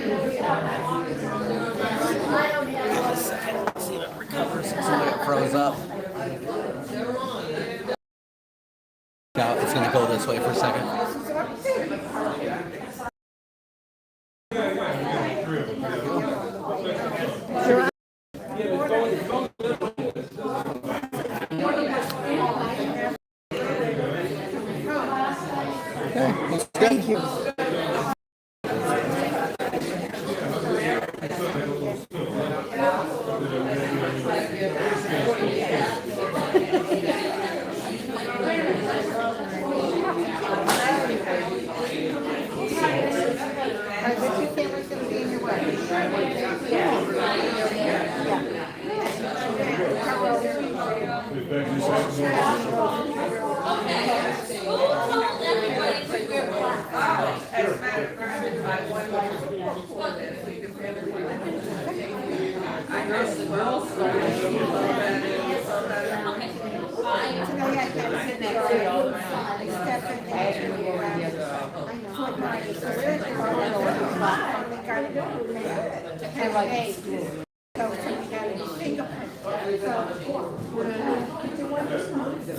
See if it recovers. Somebody got froze up. It's going to go this way for a second. Thank you.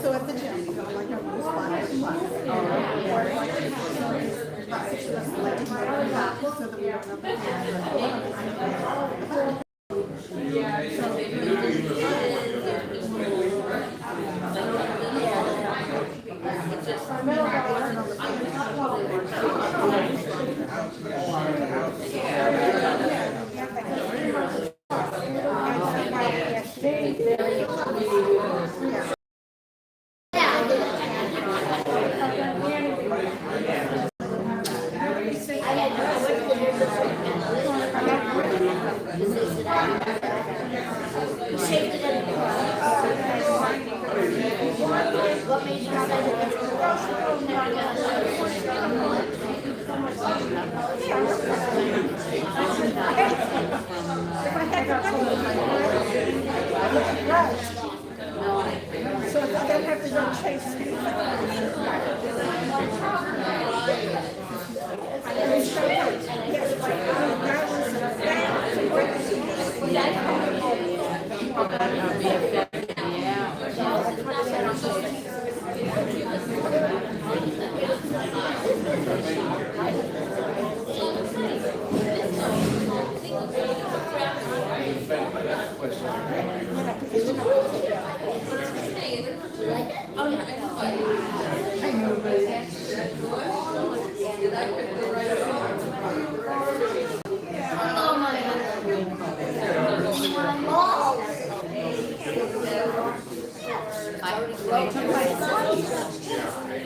So at the gym, like a spot, so that we don't so I don't have to go chase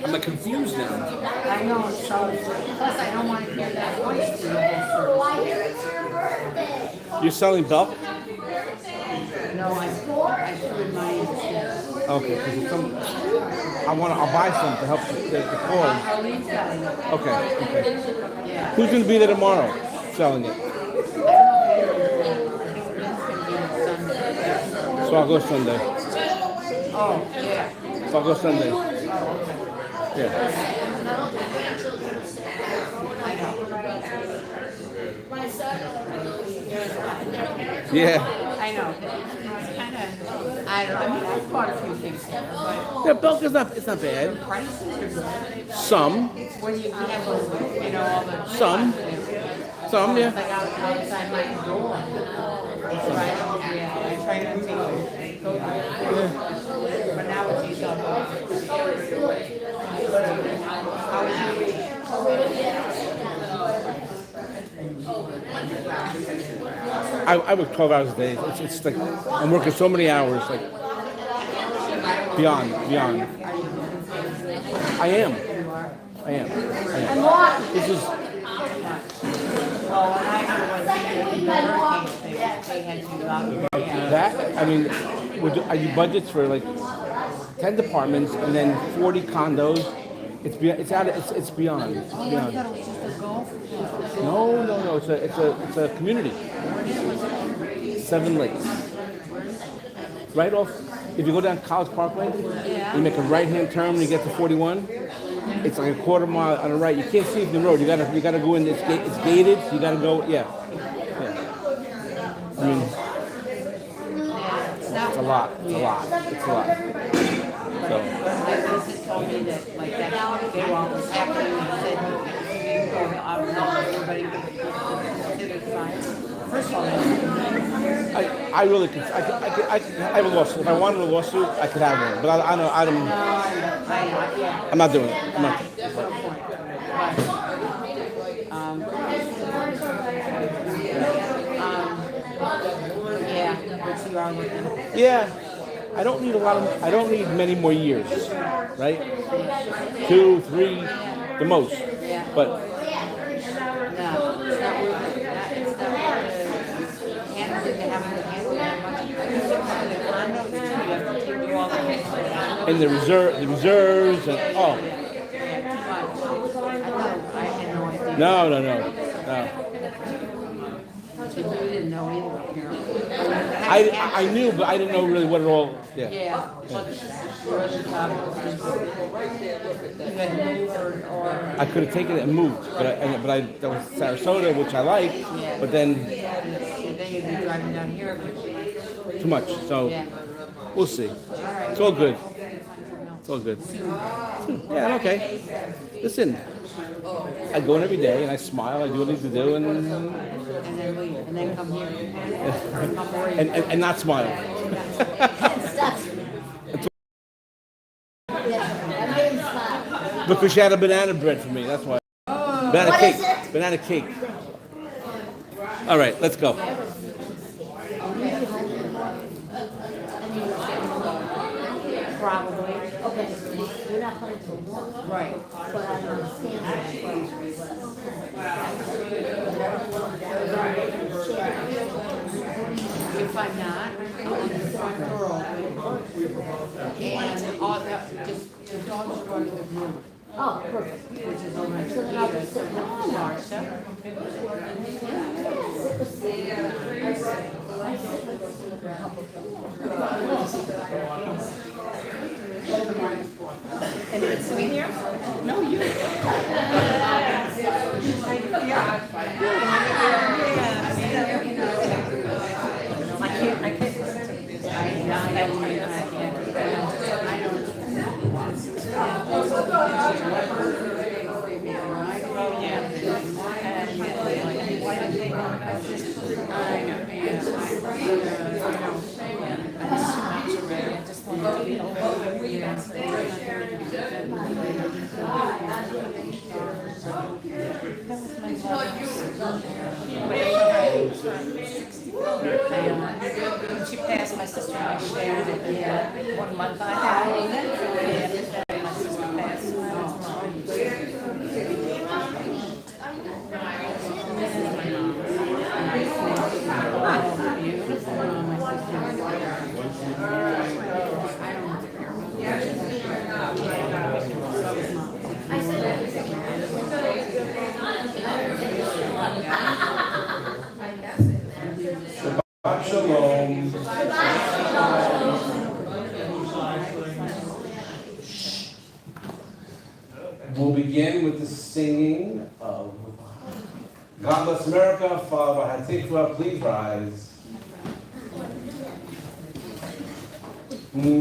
I'm like confused now. I know, so plus I don't want to hear that voice. You're selling bulk? No, I should mine. Okay, because I'll buy some to help the cause. Okay. Yeah. Who's gonna be there tomorrow selling it? So I'll go Sunday. Oh, yeah. So I'll go Sunday. Yeah. Yeah. I know. It's kind of, I don't know. I mean, I've bought a few things here, but Yeah, bulk is not. It's not bad. prices are good. Some. When you have those, you know, all the. Some, yeah. Like outside my door. I try to think of it. But now it's easy. How was your week? I work 12 hours a day. It's like I'm working so many hours, like beyond. I am. This is. That, I mean, I do budgets for like 10 departments and then 40 condos. It's beyond. It's beyond. No. It's a community. 7 Lakes. Right off. If you go down College Parkway, you make a right-hand turn when you get to 41. It's like a quarter mile on the right. You can't see from the road. You gotta go in. It's gated. So you gotta go. Yeah. I mean, It's not. it's a lot. It's a lot. It's a lot. So My business told me that, like, that they were all after you said you go out and everybody considered fine. First of all, I really could. I have a lawsuit. If I wanted a lawsuit, I could have one. But I don't. yeah. I'm not doing it. I'm not. That's no point. Yeah, but you are looking. Yeah. I don't need a lot of. I don't need many more years. Right? 2, 3, the most. Yeah. But No, it's not worth it. It's not worth it. Handle it to handle that much. You have to take all the things. and the reserves, and oh. I had no idea. No. You didn't know either, apparently. I knew, but I didn't know really what it all. Yeah. Yeah. Your other job you had moved or I could have taken it and moved, but that was Sarasota, which I like. Yeah. But then you'd be driving down here. too much. So Yeah. we'll see. It's all good. It's all good. Yeah, I'm okay. Listen, I go in every day and I smile. I do what I need to do, And then leave, and then come here. and not smile. Because she had a banana bread for me. That's why. Banana What cake. is it? Banana cake. All right, let's go. Probably. Okay, you're not playing till one, Right. but I understand If I'm not, I'm in the front door open. And all that, just the dogs are going to the room, Oh, perfect. which is over in So then I'll be Chiquita. sitting Oh, next to Marcia. And it's sitting here? No, you. She passed my sister and I shared it, yeah, 1 month by half. My sister passed. Beth Shalom. We'll begin with the singing of God Bless America, followed by Hatikva, Please Rise.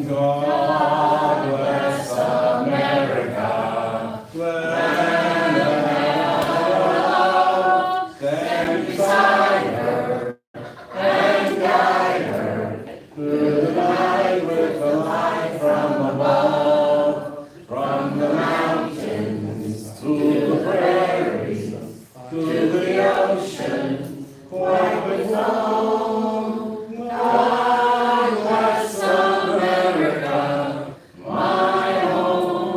God bless America. Stand beside her and guide her through the night with the light from above, from the mountains to the prairies, to the ocean, white with foam. God bless America, my home.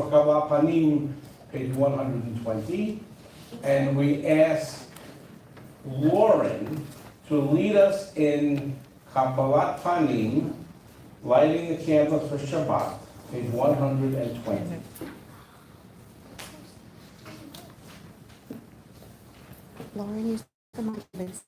for Kabbalat Panim, page 120. And we ask Lauren to lead us in Kabbalat Panim, lighting the candles for Shabbat, page 120. Lauren, use the mic, please.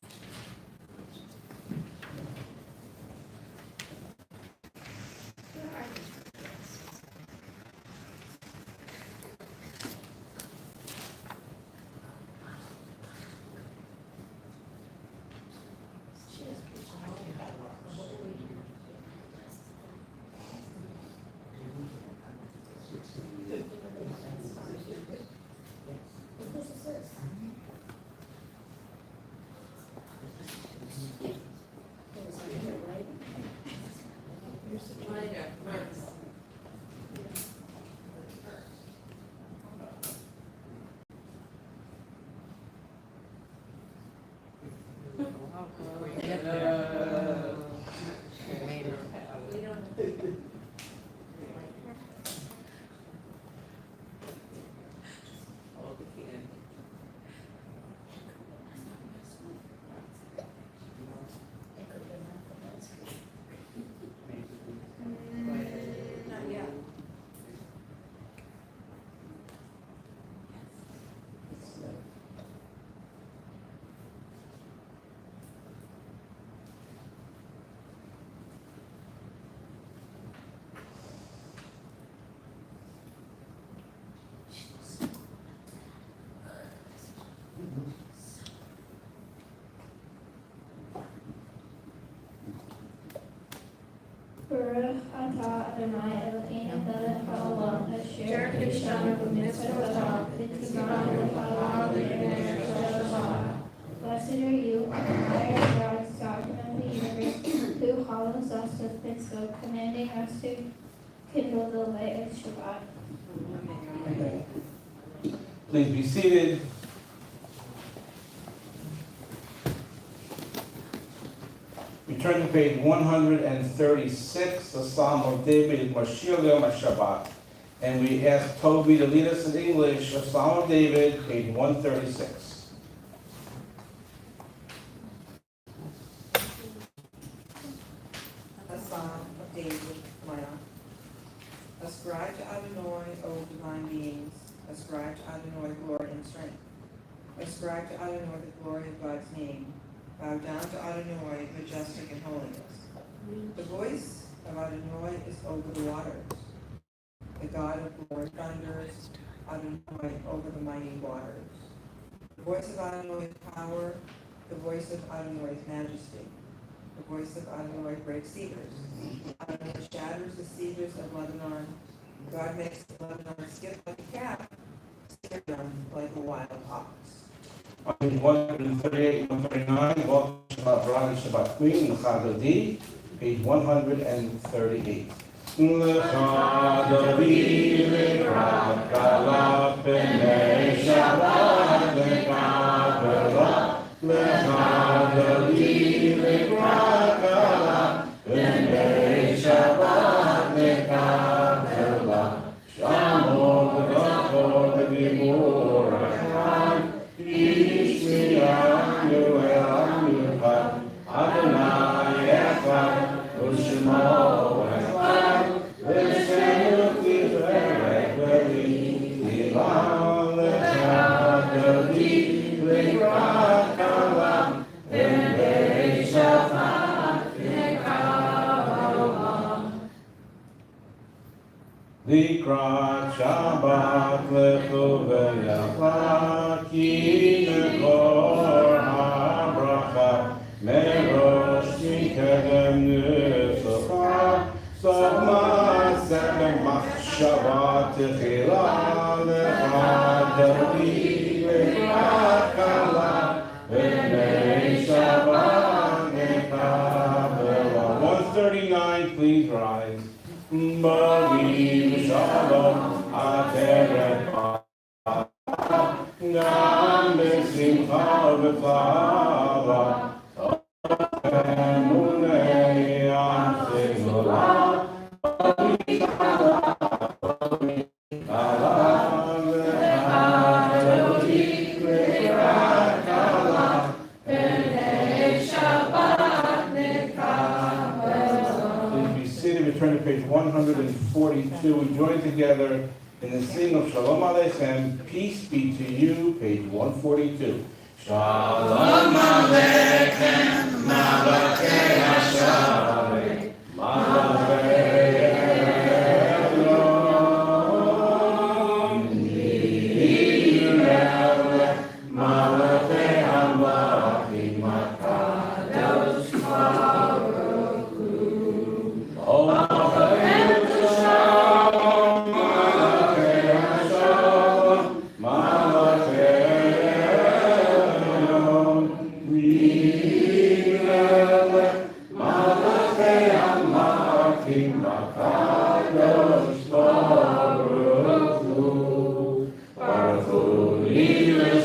Baruch atah Adonai Eloheinu melech haolam asher kishanu b'mitzvotav v'tzivanu l'chalam v'nei Shabbat. Blessed are you, Adonai our God, sovereign of the universe, who follows us with mitzvot, commanding us to kindle the light of Shabbat. Okay. Please be seated. We turn to page 136, the Psalm of David, Mashiach Yom HaShabbat. And we ask Toby to lead us in English, the Psalm of David, page 136. A Psalm of David, Lamb. Ascribe to Adonai, O divine beings. Ascribe to Adonai glory and strength. Ascribe to Adonai the glory of God's name. Bow down to Adonai, majestic in holiness. The voice of Adonai is over the waters. The God of glory thunders, Adonai over the mighty waters. The voice of Adonai's power, the voice of Adonai's majesty. The voice of Adonai breaks cedars. Adonai shatters the cedars of Lebanon. God makes Lebanon skip like a calf, Syrian like a wild ox. On page 138, 139, welcome Shabbat Bride and Shabbat Queen, L'cha Dodi, page 138. L'cha Dodi, L'cha Kala, B'nei Shabbat, L'cha Kala, L'cha Dodi, L'cha Kala, B'nei Shabbat, L'cha Kala, Shamor, L'cha Dodi, Adonai Echad, U'Shemo Echad, V'Shenu K'Yisrael V'Li, Ilah L'Echad Dodi, L'Ikra Kala, V'Nei Shabbat L'Kala. L'Ikra Shabbat L'Chu V'Yachla, Ki Nekor HaBracha, Merosh Mikedem Nusach, Soma Second Machshava Techila, L'Echad Dodi, L'Ikra Kala, V'Nei Shabbat L'Kabela. 139, please rise. B'Aviv Shalom, Ateret Gam B'Simcha V'Tzava, Emunei Yam Sigula, seated, we turn to page 142. We join together in the singing of Shalom Aleichem, Peace be to you, page 142. Shalom Aleichem, Malachei Hashem, Malachei Elyon, Yireh, Malachei Hamachim, Makadosh Baruch Hu. Oh, Malachei Shalom, Malachei Hashem, Malachei Elyon, Yireh, Malachei Hamachim, Makadosh Baruch Hu. Baruch Hu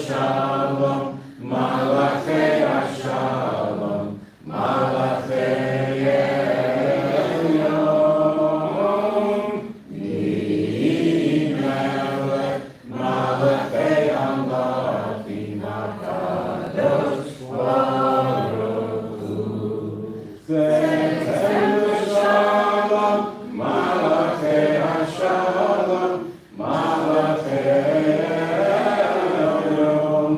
Shalom, Malachei Hashalom, Malachei Elyon, Yimelech, Malachei Hamachim, Makadosh Baruch Hu. Zetenu Shalom, Malachei Hashalom, Malachei Elyon,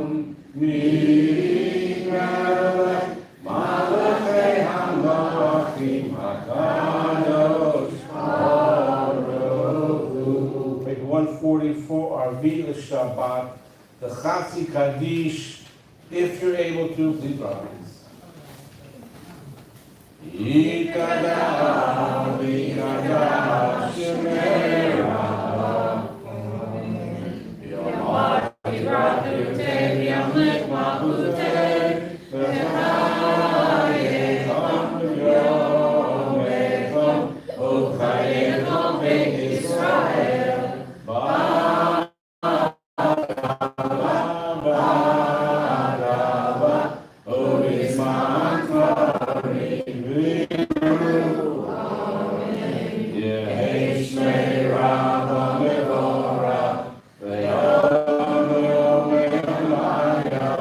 Yimelech, Malachei Hamachim, Makadosh Baruch Hu. Page 144, Arvi Shabbat, the Chatzi Kaddish. If you're able to, please rise. Yikada, Yikada, Shemei Rabba, Yom HaTivratute, Yamlik Mahute, V'chayekom, Yomekom, Uchayekom, Beit Yisrael, Ba'arava, U'bizman Kvarim, Yehi Shmei Rabba Mevorach, Ve'yom Yomelayah,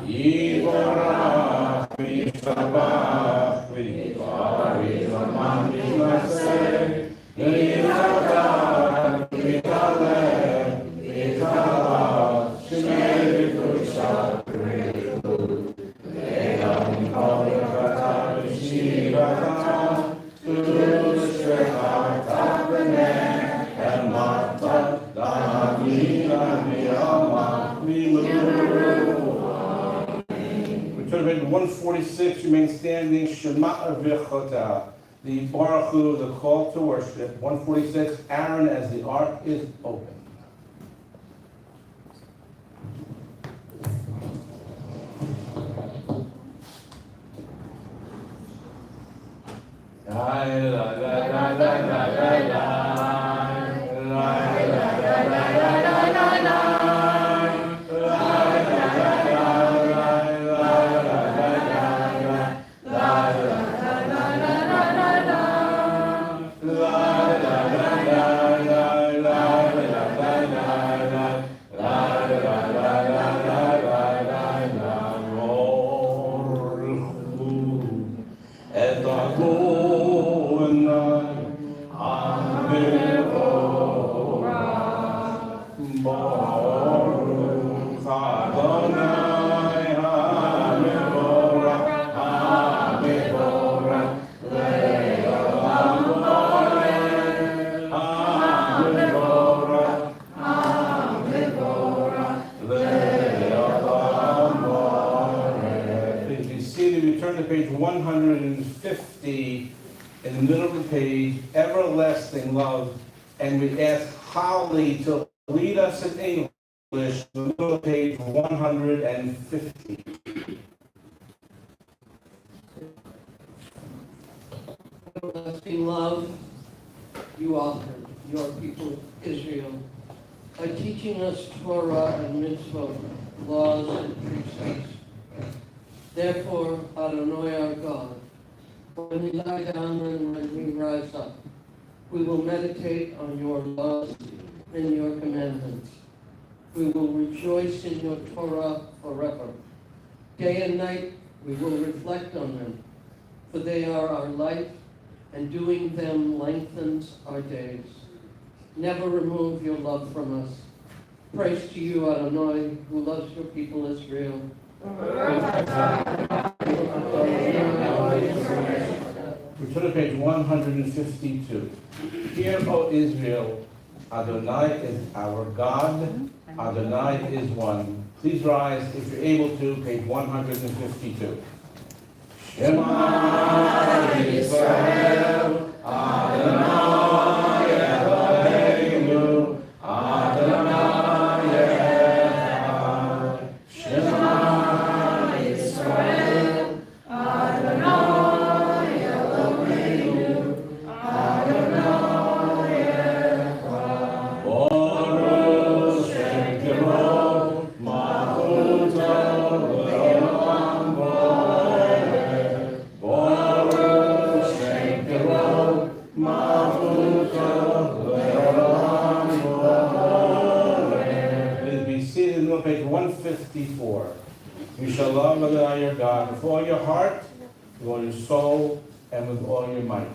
Yivorach, V'yishabach, V'yivarich, V'man V'yaseh, V'yitavach, V'yitaleh, V'yitalach, Shmei V'kushah, Ve'yom Kol V'chata V'shivata, Tu'shrecha Ta'beneh, Emata, Da'avina V'yama, V'yilu. Return to page 146, remain standing, Shema V'chota. The Baruch Hu, the call to worship. 146, Aaron as the ark is open. Page 150, in the middle of the page, everlasting love, and we ask Holly to lead us in English, in the middle of page 150. Everlasting love, you offer your people Israel by teaching us Torah and mitzvot, laws and precepts. Therefore, Adonai our God, when we lie down and when we rise up, we will meditate on your laws and your commandments. We will rejoice in your Torah forever. Day and night we will reflect on them, for they are our life, and doing them lengthens our days. Never remove your love from us. Praise to you, Adonai, who loves your people Israel. We turn to page 152. Hear, O Israel, Adonai is our God. Adonai is one. Please rise if you're able to, page 152. Shema Yisrael, Adonai Eloheinu, Adonai Echad. Shema Yisrael, Adonai Eloheinu, Adonai Echad. Baruch Shem Kiro, Malchuto Le'olam Bo'er. Baruch Shem Kiro, Malchuto Le'olam Bo'er. Please be seated on page 154. You shall love Adonai your God with all your heart, with all your soul, and with all your might.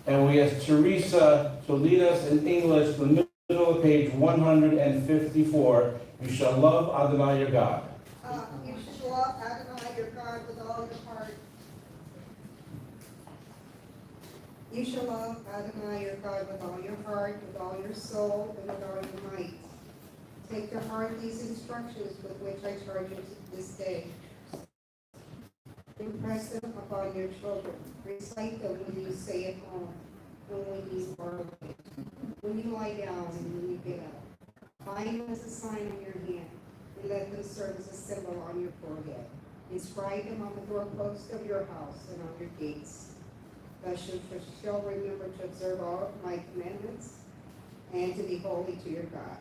And we ask Teresa to lead us in English, the middle of page 154. You shall love Adonai your God. You shall love Adonai your God with all your heart. You shall love Adonai your God with all your heart, with all your soul, and with all your might. Take to heart these instructions with which I charge you this day. Impress them upon your children. Recite them when you stay at home, and when you are awake, when you lie down and when you get up. Bind them as a sign on your hand, and let them serve as a symbol on your forehead. Inscribe them on the doorposts of your house and on your gates. Thus you shall remember to observe all of my commandments and to be holy to your God.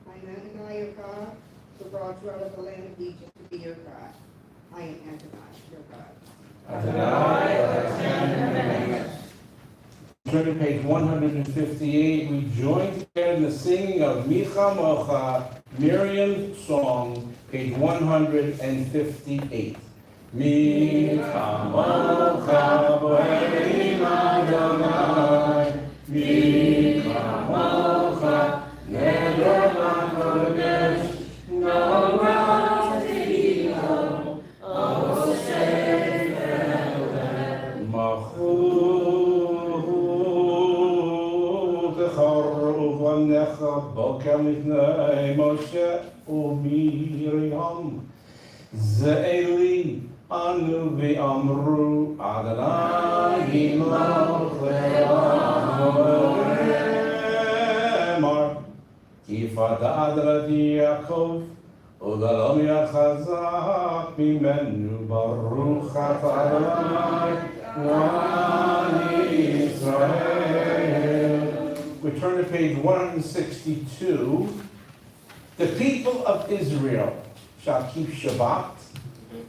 I am Adonai your God, who brought you out of the land of Egypt to be your God. I am Adonai your God. Adonai. Turn to page 158. We join together in the singing of Micha Mocha, Miriam's song, page 158. Micha Mocha, Boerim Adonai. Micha Mocha, Nedor HaKodesh, Norat V'Ilo, Osei V'Eleh. בוקר לפני משה ומרים זאלי אנו ואמרו אדוני ימלוך לעולם ואמר כי פדה אדרתי יעקב ודלום יחזק ממנו ברוך אתה אדוני לעם ישראל. We turn to page 162. The people of Israel shall keep Shabbat,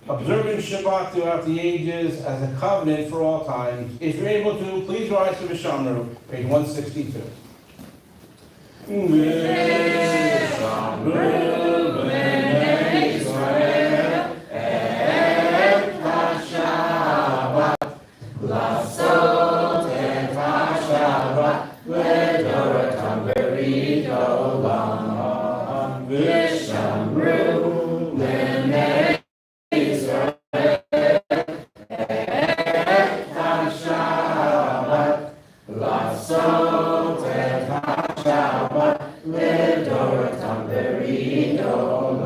observing Shabbat throughout the ages as a covenant for all times. If you're able to, please rise to Vishamru, page 162. Vishamru b'nei Israel et HaShabbat, לעשות את השבת לדורתם ברית העולם, ושמרו בני ישראל את השבת, לעשות את השבת לדורתם ברית העולם.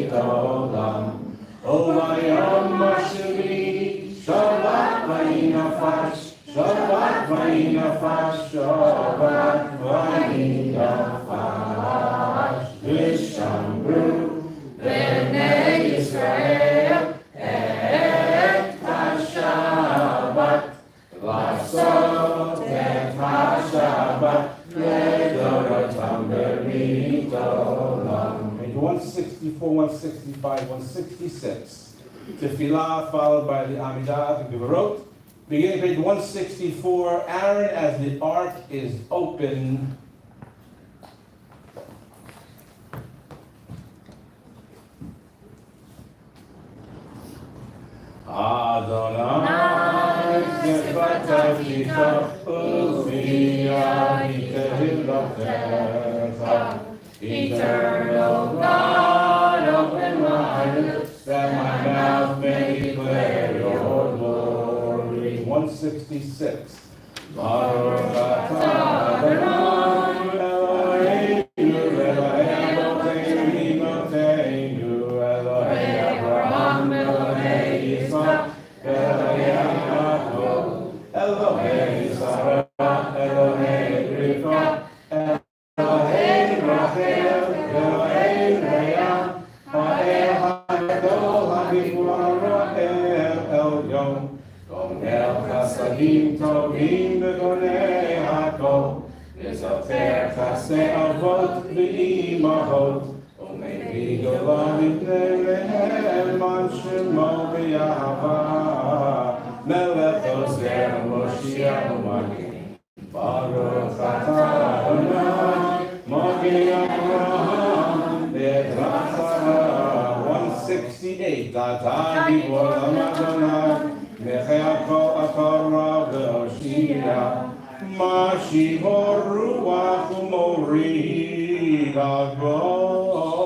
bereit olam. O vayom Asheri, Shabbat vayinafash, Shabbat vayinafash, Shabbat vayinafash. V'shamru b'nei Yisrael et ha-Shabbat, v'asot et ha-Shabbat le'dorotam bereit olam. Page 164, 165, 166. Tefillah followed by the Amidah, the Gevarot. Beginning page 164, Aaron as the ark is open. Adonai sefatavita uviyahitehilotecha. Eternal God, open my lips, that my mouth may declare your glory. 166. Baruch atah Adonai Eloheinu Elohei Eloheinu Elohei Abraham Elohei Yitzchak Elohei Yaakov Elohei Sarah Elohei Rivka Elohei Rachel Elohei Leah Ha'el HaGadol HaGibor Ha'el Elyon Gomel Chasadim Tovim Begonei HaKol V'zoter Chasei Avot V'imahot U'mevi Gola Mipnei Lehem Al Shemo B'Yahava Melech Ozer Moshiach U'Magin Baruch atah Adonai Magin Avraham Be'ezrat Sarah. 168. Atah Gibor Adonai Mechea kol akara ve'oshia, Mashiach ruach u'morid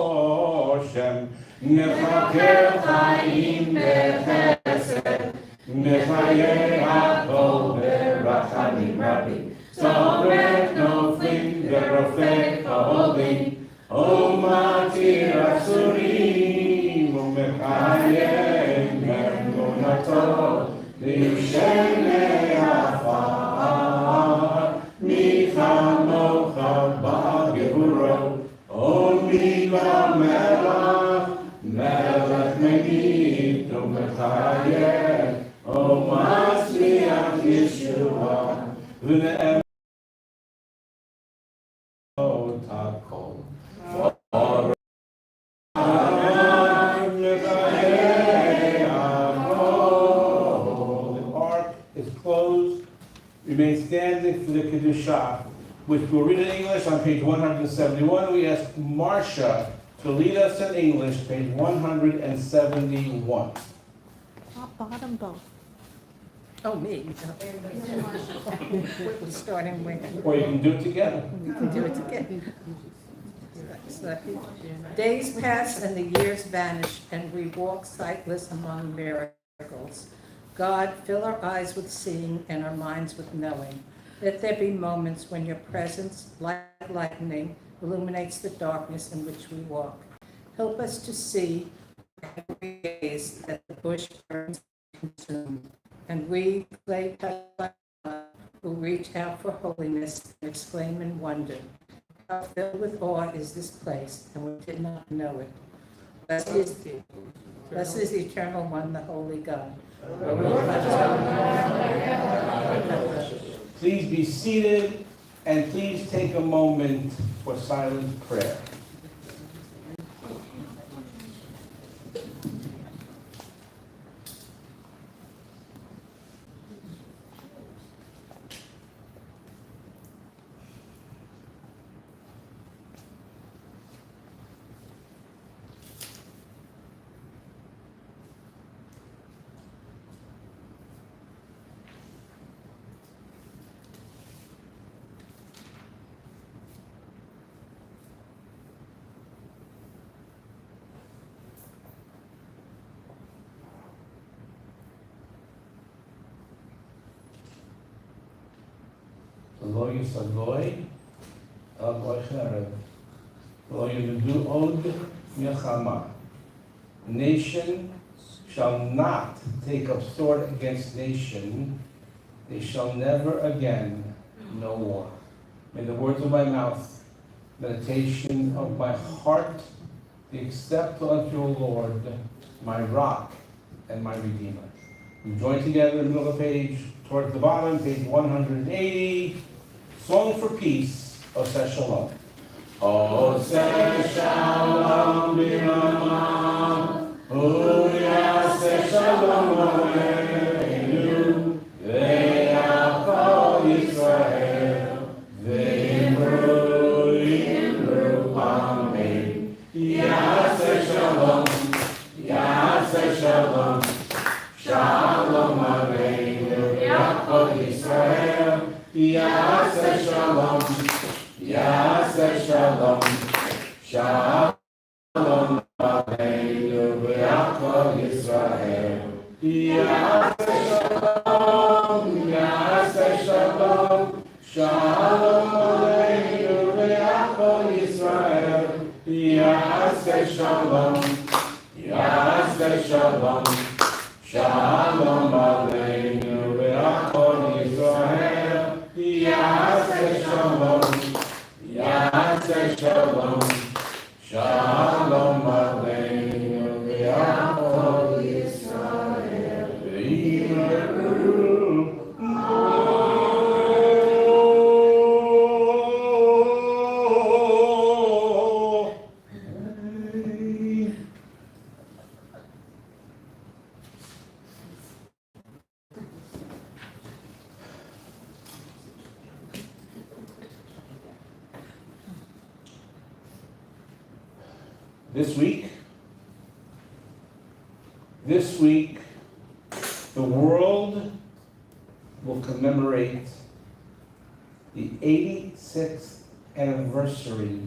Goshem, Mechaker chaim bechesed, Mechayer hakol berachamim rabim, Tzorech noflim verofech ha'olim, O matir asurim u'mechayem emunato. L'shenei afar, mi chamocha b'geburot, o mi melech, melech megid u'mechayeh, o masliach Yeshua, v'ne'emot hakol. Remain standing for the Kedusha, which we'll read in English on page 171. We ask Marcia to lead us in English, page 171. Top, bottom, both. Oh, me. We're starting with, Or you can do it together. we can do it together. So, days pass and the years vanish, and we walk sightless among miracles. God, fill our eyes with seeing and our minds with knowing. Let there be moments when your presence, like lightning, illuminates the darkness in which we walk. Help us to see every days that the bush burns and consumed, and we, clay touched who reach out for holiness and exclaim in wonder. How filled with awe is this place, and we did not know it. Blessed is the eternal one, the holy God. Please be seated and please take a moment for silent prayer. Lo yisagoi al boy chereb, lo yidu od milchama, Nation shall not take up sword against nation. They shall never again know war. May the words of my mouth, meditation of my heart, be acceptable unto you, Lord, my rock and my redeemer. We join together in the middle of the page, towards the bottom, page 180, Song for Peace, Beth Shalom. Beth Shalom b'namah, u'yaseh shalom aleinu, ve'achol Yisrael, ve'imru amen. Yaseh shalom, yaseh shalom, shalom aleinu, ve'achol Yisrael, yaseh shalom. Yaseh shalom, shalom aleinu ve'achol Yisrael. Yaseh shalom, yaseh shalom, shalom aleinu ve'achol Yisrael. Yaseh shalom, yaseh shalom, shalom aleinu ve'achol Yisrael. Yaseh shalom. Yaseh shalom, shalom aleinu ve'achol Yisrael. Ve'imru amen. This week, the world will commemorate the 86th anniversary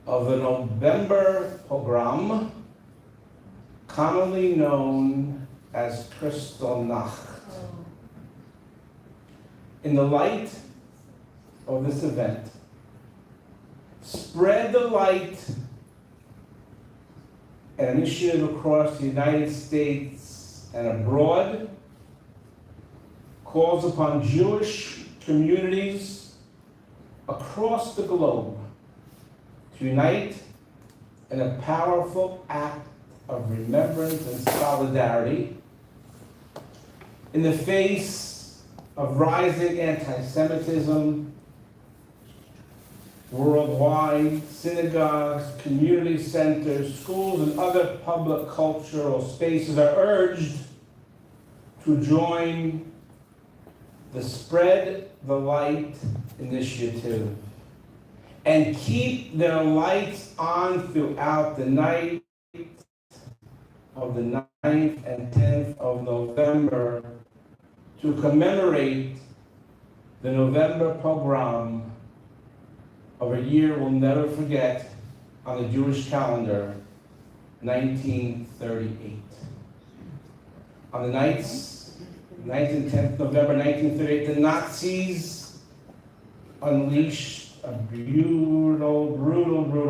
of the November pogrom, commonly known as Kristallnacht. In the light of this event, spread the light, an initiative across the United States and abroad, calls upon Jewish communities across the globe to unite in a powerful act of remembrance and solidarity in the face of rising anti-Semitism worldwide. Synagogues, community centers, schools, and other public cultural spaces are urged to join the Spread the Light initiative and keep their lights on throughout the night of the 9th and 10th of November to commemorate the November pogrom of a year we'll never forget on the Jewish calendar, 1938. On the nights, 9th and 10th November 1938, the Nazis unleashed a brutal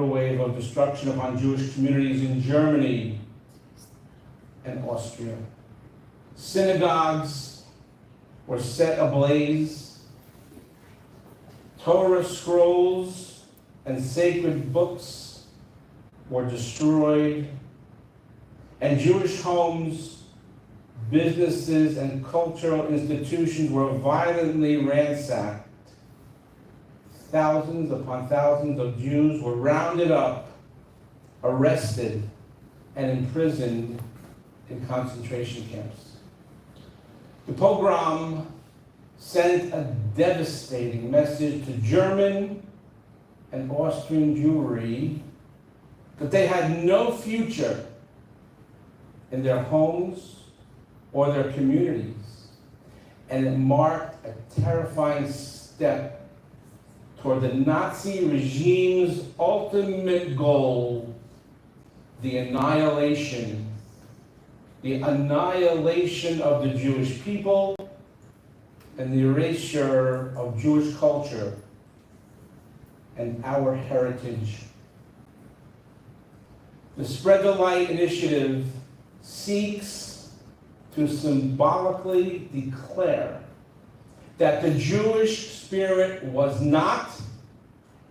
wave of destruction upon Jewish communities in Germany and Austria. Synagogues were set ablaze. Torah scrolls and sacred books were destroyed, and Jewish homes, businesses, and cultural institutions were violently ransacked. Thousands upon thousands of Jews were rounded up, arrested, and imprisoned in concentration camps. The pogrom sent a devastating message to German and Austrian Jewry that they had no future in their homes or their communities, and it marked a terrifying step toward the Nazi regime's ultimate goal, the annihilation of the Jewish people and the erasure of Jewish culture and our heritage. The Spread the Light initiative seeks to symbolically declare that the Jewish spirit was not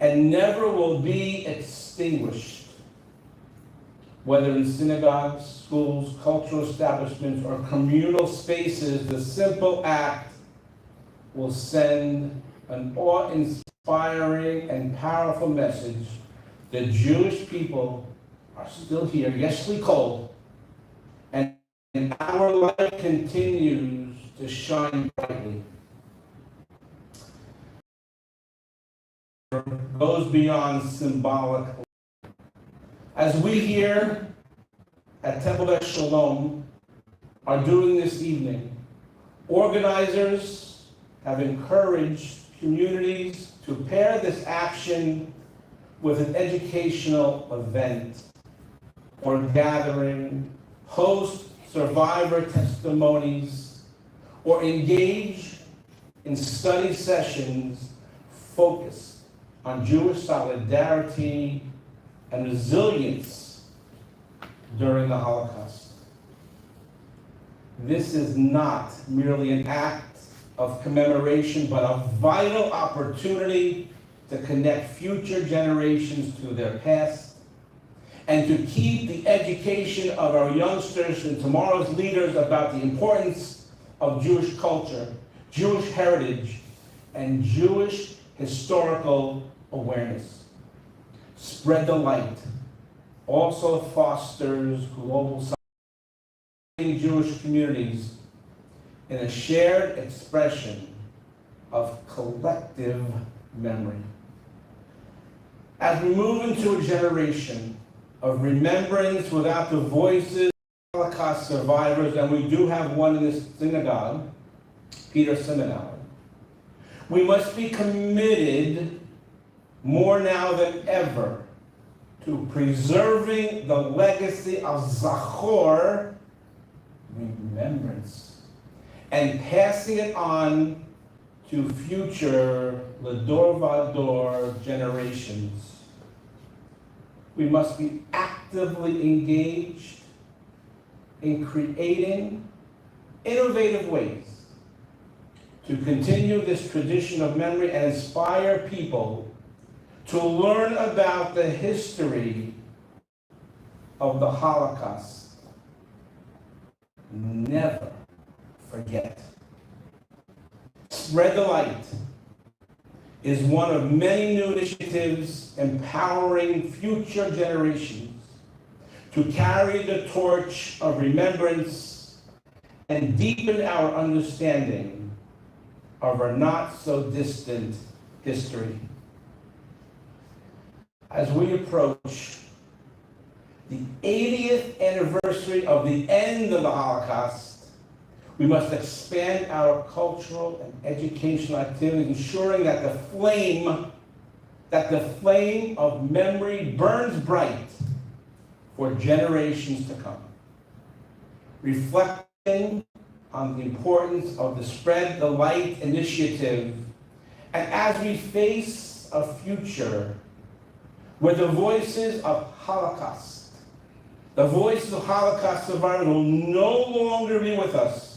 and never will be extinguished, whether in synagogues, schools, cultural establishments, or communal spaces. The simple act will send an awe-inspiring and powerful message. The Jewish people are still here, yeshli kol, and our light continues to shine brightly. Goes beyond symbolic. As we here at Temple Beth Shalom are doing this evening, organizers have encouraged communities to pair this action with an educational event or gathering, host survivor testimonies, or engage in study sessions focused on Jewish solidarity and resilience during the Holocaust. This is not merely an act of commemoration, but a vital opportunity to connect future generations to their past and to keep the education of our youngsters and tomorrow's leaders about the importance of Jewish culture, Jewish heritage, and Jewish historical awareness. Spread the Light also fosters global solidarity in Jewish communities in a shared expression of collective memory. As we move into a generation of remembrance without the voices of Holocaust survivors, and we do have one in this synagogue, Peter Seminary, we must be committed more now than ever to preserving the legacy of Zachor, remembrance, and passing it on to future Ledor Vador generations. We must be actively engaged in creating innovative ways to continue this tradition of memory and inspire people to learn about the history of the Holocaust. Never forget. Spread the Light is one of many new initiatives empowering future generations to carry the torch of remembrance and deepen our understanding of our not so distant history. As we approach the 80th anniversary of the end of the Holocaust, we must expand our cultural and educational activities, ensuring that the flame of memory burns bright for generations to come. Reflecting on the importance of the Spread the Light initiative, and as we face a future where the voices of Holocaust survivors will no longer be with us,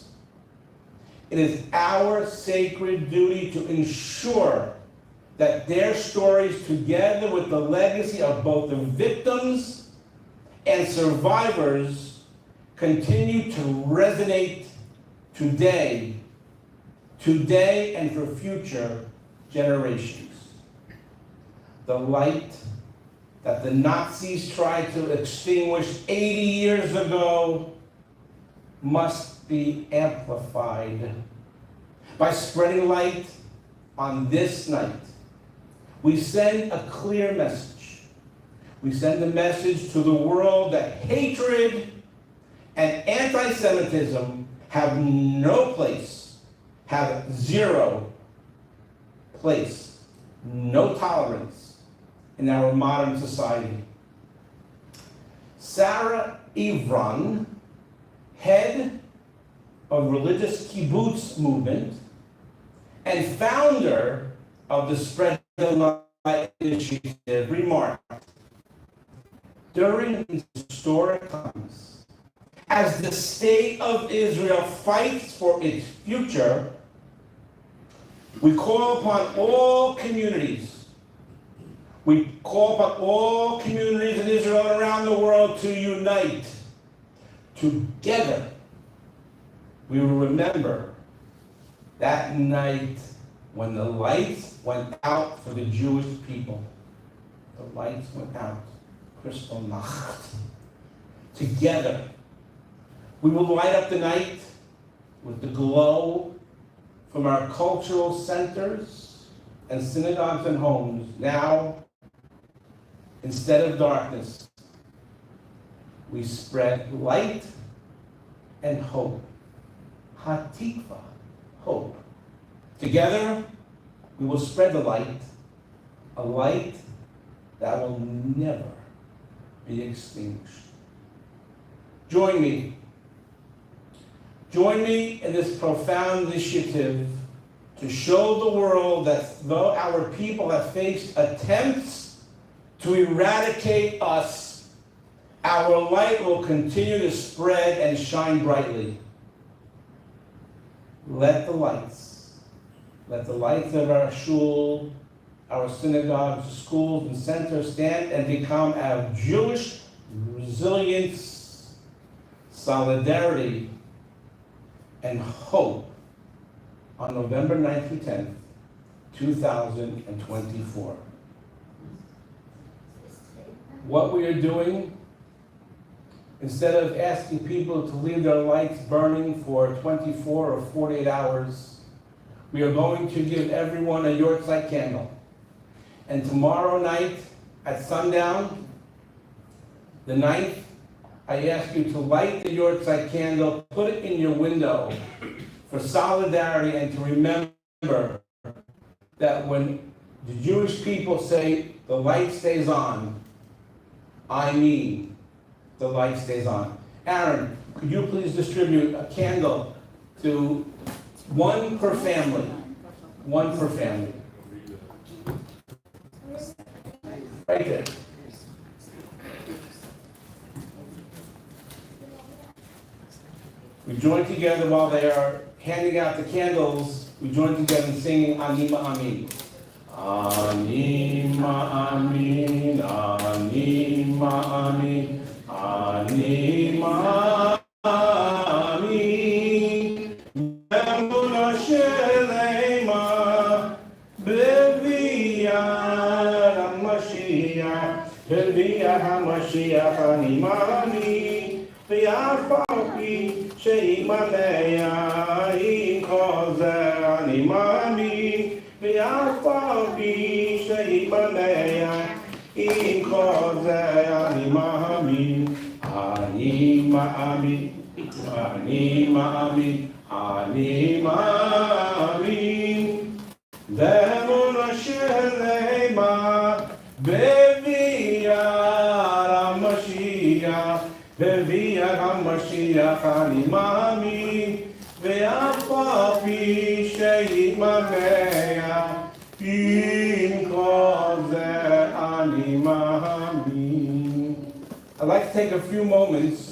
it is our sacred duty to ensure that their stories, together with the legacy of both the victims and survivors, continue to resonate today and for future generations. The light that the Nazis tried to extinguish 80 years ago must be amplified. By spreading light on this night, we send a clear message. We send a message to the world that hatred and anti-Semitism have no place, have zero place, no tolerance in our modern society. Sarah Evron, head of religious kibbutz movement and founder of the Spread the Light initiative, remarked, during these historic times, as the state of Israel fights for its future, we call upon all communities. We call upon all communities in Israel and around the world to unite. Together, we will remember that night when the lights went out for the Jewish people. The lights went out. Crystal Nacht. Together, we will light up the night with the glow from our cultural centers and synagogues and homes. Now, instead of darkness, we spread light and hope. Hatikva, hope. Together, we will spread the light, a light that will never be extinguished. Join me in this profound initiative to show the world that though our people have faced attempts to eradicate us, our light will continue to spread and shine brightly. Let the lights of our shul, our synagogues, schools, and centers stand and become our Jewish resilience, solidarity, and hope on November 9th through 10th, 2024. What we are doing, instead of asking people to leave their lights burning for 24 or 48 hours, we are going to give everyone a Yortzeit candle. And tomorrow night at sundown, the 9th, I ask you to light the Yortzeit candle, put it in your window for solidarity and to remember that when the Jewish people say the light stays on, I mean the light stays on. Aaron, could you please distribute a candle to one per family? One per family. Right there. We join together while they are handing out the candles. We join together in singing Anima Amin. Anima Amin, Anima Amin, Anima Amin. Emuna Shelema, Beviyah HaMashiach, Beviyah HaMashiach, Anima Amin, V'yafalpi Sheimaleya, Inkozer, Anima Amin, V'yafalpi Sheimaleya, Inkozer, Anima Amin, Anima Amin, Anima Amin, Anima Amin. Emuna Shelema, Beviyah HaMashiach, Beviyah HaMashiach, Anima Amin, V'yafalpi Sheimaleya, Inkozer, Anima Amin. I'd like to take a few moments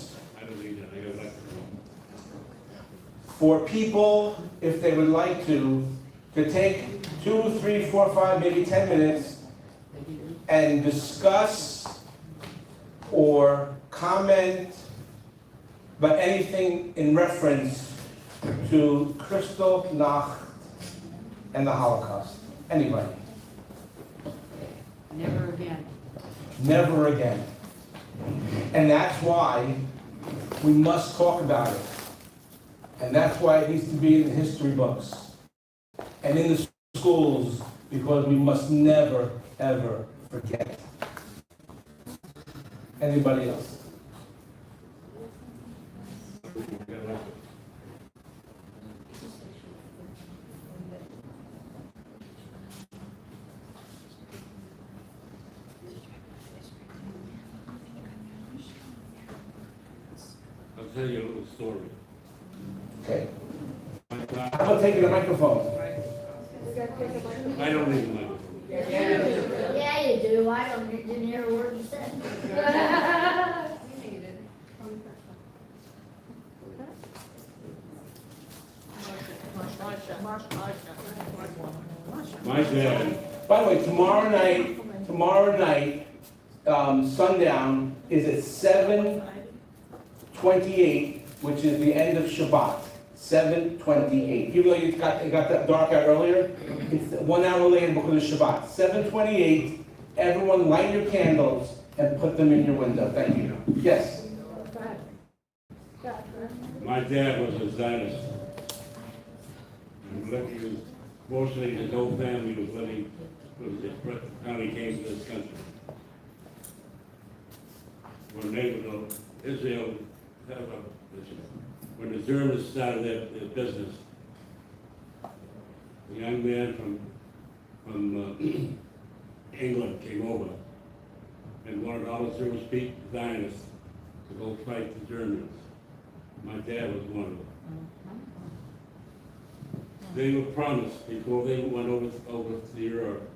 for people, if they would like to take 2, 3, 4, 5, maybe 10 minutes and discuss or comment, but anything in reference to Crystal Nacht and the Holocaust. Anybody? Never again. Never again. And that's why we must talk about it. And that's why it needs to be in the history books and in the schools, because we must never, ever forget. Anybody else? I'll tell you a little story. Okay. How about taking the microphone? I don't need a microphone. Yeah, you do. do, I don't, didn't hear a word you said. My dad, By the way, tomorrow night, sundown is at 7:28, which is the end of Shabbat. 7:28. Even though it got that dark out earlier, it's 1 hour later because of Shabbat. 7:28. Everyone light your candles and put them in your window. Thank you. Yes. my dad was a Zionist. And he was, mostly his whole family was living, when he came to this country. When they were, Israel, when the Germans started their business, a young man from England came over and wanted all the Jewish people, Zionists, to go fight the Germans. My dad was one of them. They were promised before they went over to Europe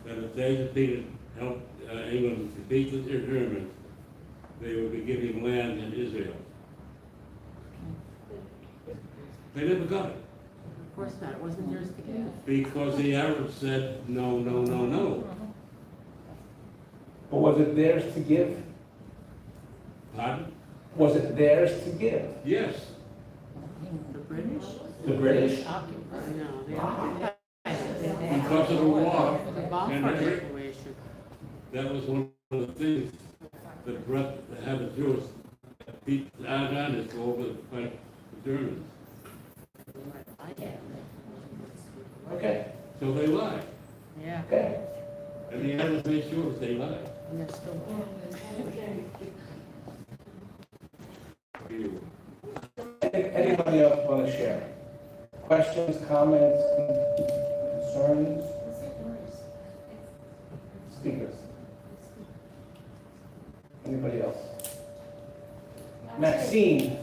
that if they helped England defeat the Germans, they would be giving land in Israel. They never got it. Of course not, it wasn't yours to give. Because the Arabs said, no, no, no, no. But was it theirs to give? Pardon? Was it theirs to give? Yes. The British? The British? Occupied, no, they Ah. occupied. Because of the war. The Balfour And Declaration. that was one of the things that brought, to have the Jews, people out on it, go over to fight the Germans. Okay, So they lied. Yeah. okay. And the Arabs made sure that they lied. And they're still. Anybody else want to share? Questions, comments, concerns? Speakers? Anybody else? Maxine?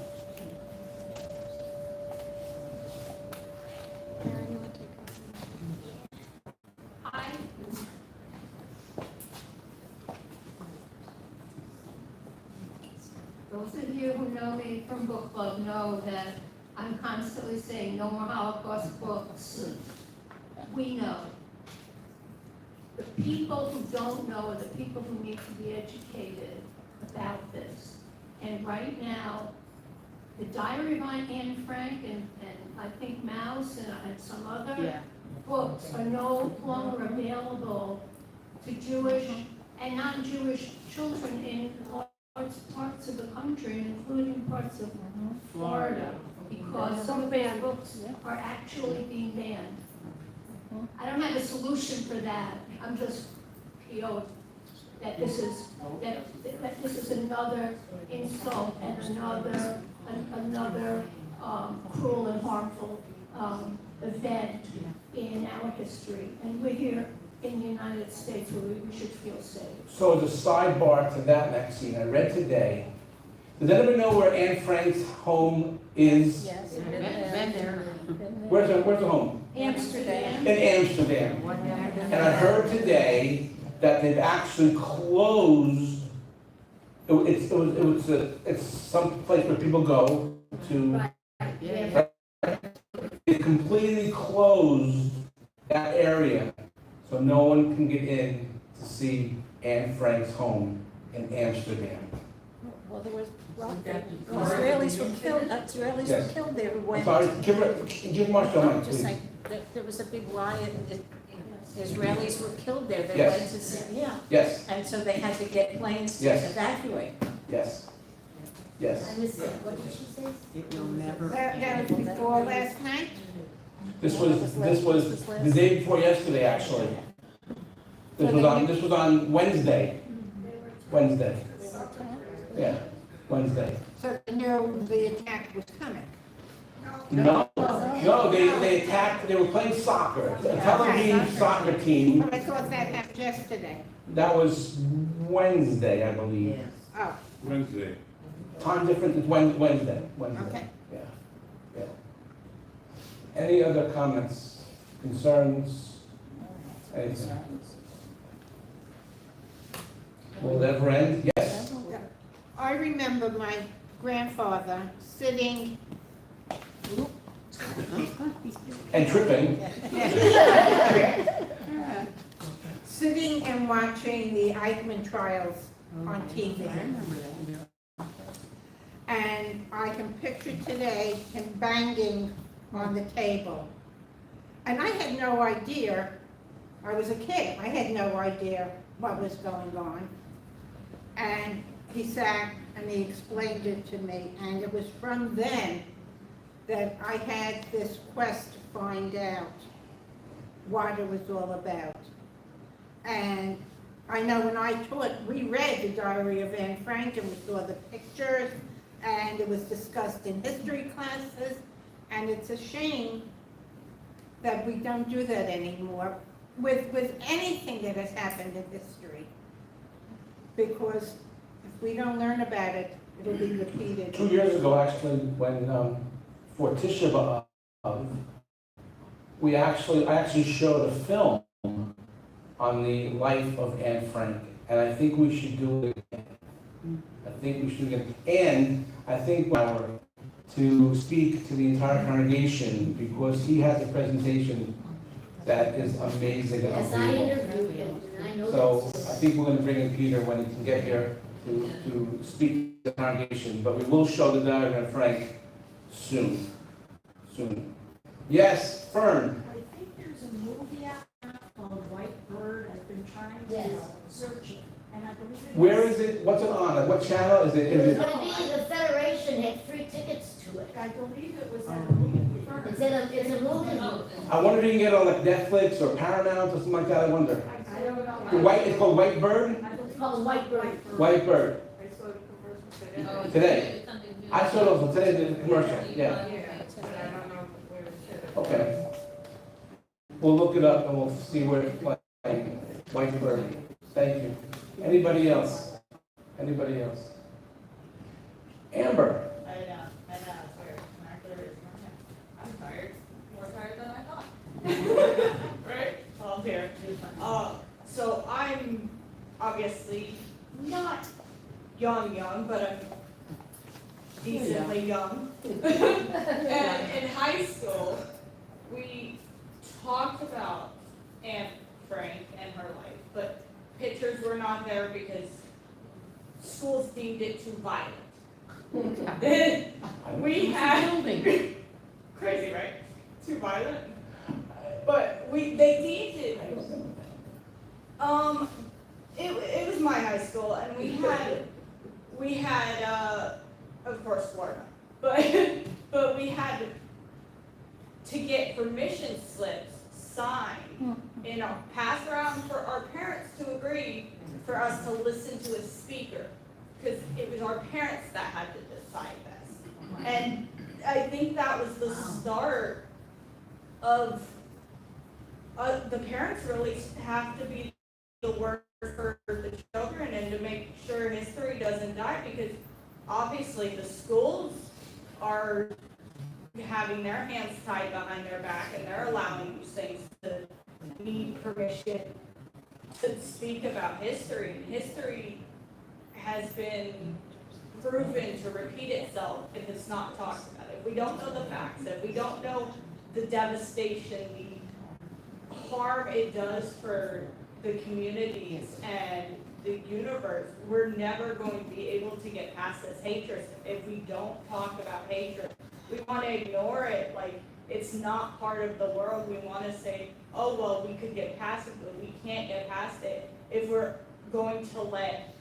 Those of you who know me from book club know that I'm constantly saying no more Holocaust books. We know. The people who don't know are the people who need to be educated about this. And right now, the Diary of Anne Frank and I think Mouse and some other Yeah. books are no longer available to Jewish and non-Jewish children in parts of the country, including parts of Florida, because some of these books are actually being banned. I don't have a solution for that. I'm just PO'd that this is another insult and another cruel and harmful event in our history. And we're here in the United States where we should feel safe. So as a sidebar to that, Maxine, I read today, does anybody know where Anne Frank's home is? Yes. Been there. Where's the home? Amsterdam. In Amsterdam. And I heard today that they've actually closed, it's some place where people go to, Yeah. they completely closed that area, so no one can get in to see Anne Frank's home in Amsterdam. Well, there was, Israelis were killed Yes. there who I'm went. sorry, give Marshall a mic, Just please. like, there was a big riot, Israelis were killed there, they Yes. went to Syria, Yes, and so they had to get planes to Yes. evacuate. yes, yes. I missed it, what did she say? It will never. That was before last night? This was the day before yesterday, actually. This was on Wednesday. Wednesday. Yeah, Wednesday. So they knew the attack was coming. No, they attacked, they were playing soccer, a Tel Aviv soccer team. But I thought that happened yesterday. That was Wednesday, I believe. Oh, Wednesday. Time difference is Wednesday. Okay. Yeah, yeah. Any other comments, concerns, anything? Will it ever end? Yes. I remember my grandfather sitting, And tripping. sitting and watching the Eichmann trials on TV. And I can picture today him banging on the table. And I had no idea, I was a kid, I had no idea what was going on. And he sat and he explained it to me, and it was from then that I had this quest to find out what it was all about. And I know when I taught, we read the Diary of Anne Frank, and we saw the pictures, and it was discussed in history classes, and it's a shame that we don't do that anymore with anything that has happened in history. Because if we don't learn about it, it'll be repeated. 2 years ago, actually, when, for Tisha B'Av, I actually showed a film on the life of Anne Frank, and I think we should do it again. I think we should do it again. And I think to speak to the entire congregation, because he has a presentation that is amazing and Yes, I unbelievable. interviewed him, and I know So that's. I think we're going to bring in Peter when he can get here to speak to the congregation, but we will show the Diary of Anne Frank soon. Yes, Fern. I think there's a movie out now called White Bird. I've been trying Yes. to search it, and I believe it Where is it? What's it on? Like, what channel is it? It was Is it? gonna be, the Federation had free tickets to it. I believe it was at a movie. It's a movie. I wonder if you can get it on like Netflix or Paramount or something like that. I wonder. I don't know. It's called White Bird. It's called White Bird. White Bird. I saw the commercial today. Today. I saw it also today in the commercial. Yeah. But I don't know where to sit it. Okay. We'll look it up and we'll see where it's playing. White Bird. Thank you. Anybody else? Anybody else? Amber. I know, it's weird. I'm tired, more tired than I thought. Right? Well, I'm here. So I'm obviously not young, but I'm decently young. And in high school, we talked about Aunt Frank and her life, but pictures were not there because schools deemed it too violent. We had crazy, right? Too violent. But they deemed it. It was my high school, and we had of course Florida, but we had to get permission slips signed and passed around for our parents to agree for us to listen to a speaker, because it was our parents that had to decide this. And I think that was the start of the parents really have to be the word for the children and to make sure history doesn't die, because obviously the schools are having their hands tied behind their back and they're allowing these things to need permission to speak about history. And history has been proven to repeat itself if it's not talked about. If we don't know the facts, if we don't know the devastation, the harm it does for the communities and the universe, we're never going to be able to get past this hatred if we don't talk about hatred. We want to ignore it like it's not part of the world. We want to say, oh, well, we could get past it, but we can't get past it if we're going to let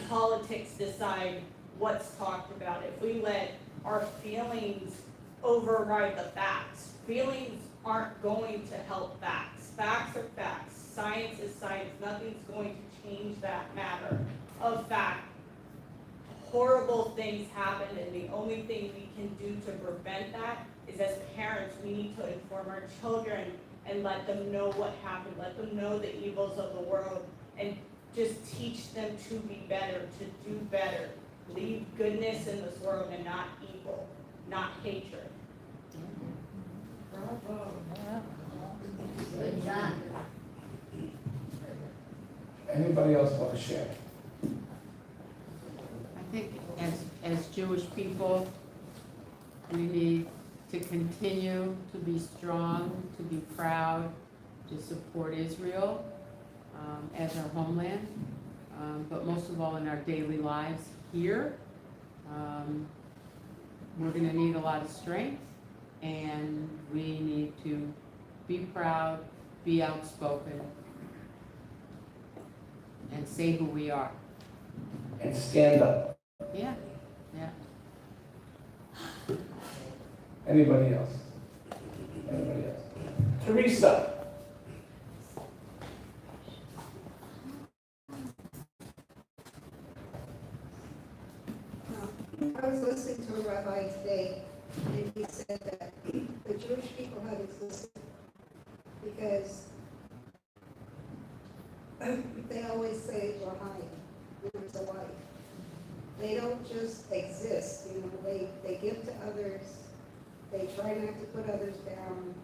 politics decide what's talked about. If we let our feelings override the facts, feelings aren't going to help facts. Facts are facts. Science is science. Nothing's going to change that matter of fact. Horrible things happen, and the only thing we can do to prevent that is, as parents, we need to inform our children and let them know what happened, let them know the evils of the world, and just teach them to be better, to do better. Leave goodness in this world and not evil, not hatred. Good job. Anybody else want to share? I think as Jewish people, we need to continue to be strong, to be proud, to support Israel as our homeland, but most of all in our daily lives here. We're going to need a lot of strength, and we need to be proud, be outspoken, and say who we are. And stand up. Yeah, yeah. Anybody else? Anybody else? Teresa? I was listening to a rabbi today, and he said that the Jewish people have existed because they always say, L'chaim, there's a life. They don't just exist, they give to others, they try not to put others down,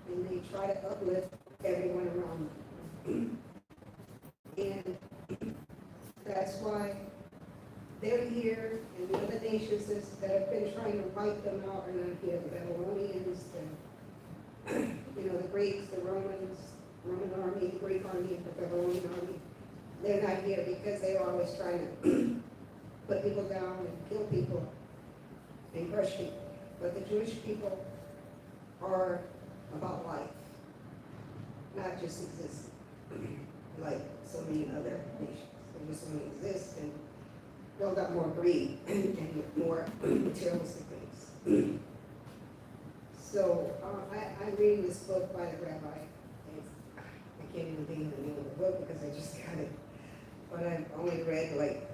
and they try to uplift everyone around them. And that's why they're here, and the other nations that have been trying to wipe them out are not here. The Babylonians, the Greeks, the Romans, Roman army, the Greek army, the Babylonian army, they're not here because they are always trying to put people down and kill people and crush people. But the Jewish people are about life, not just existing, like so many other nations. They just want to exist and build up more greed and more materialistic things. So I'm reading this book by the rabbi. I can't even think of the name of the book because I just got it. But I've only read like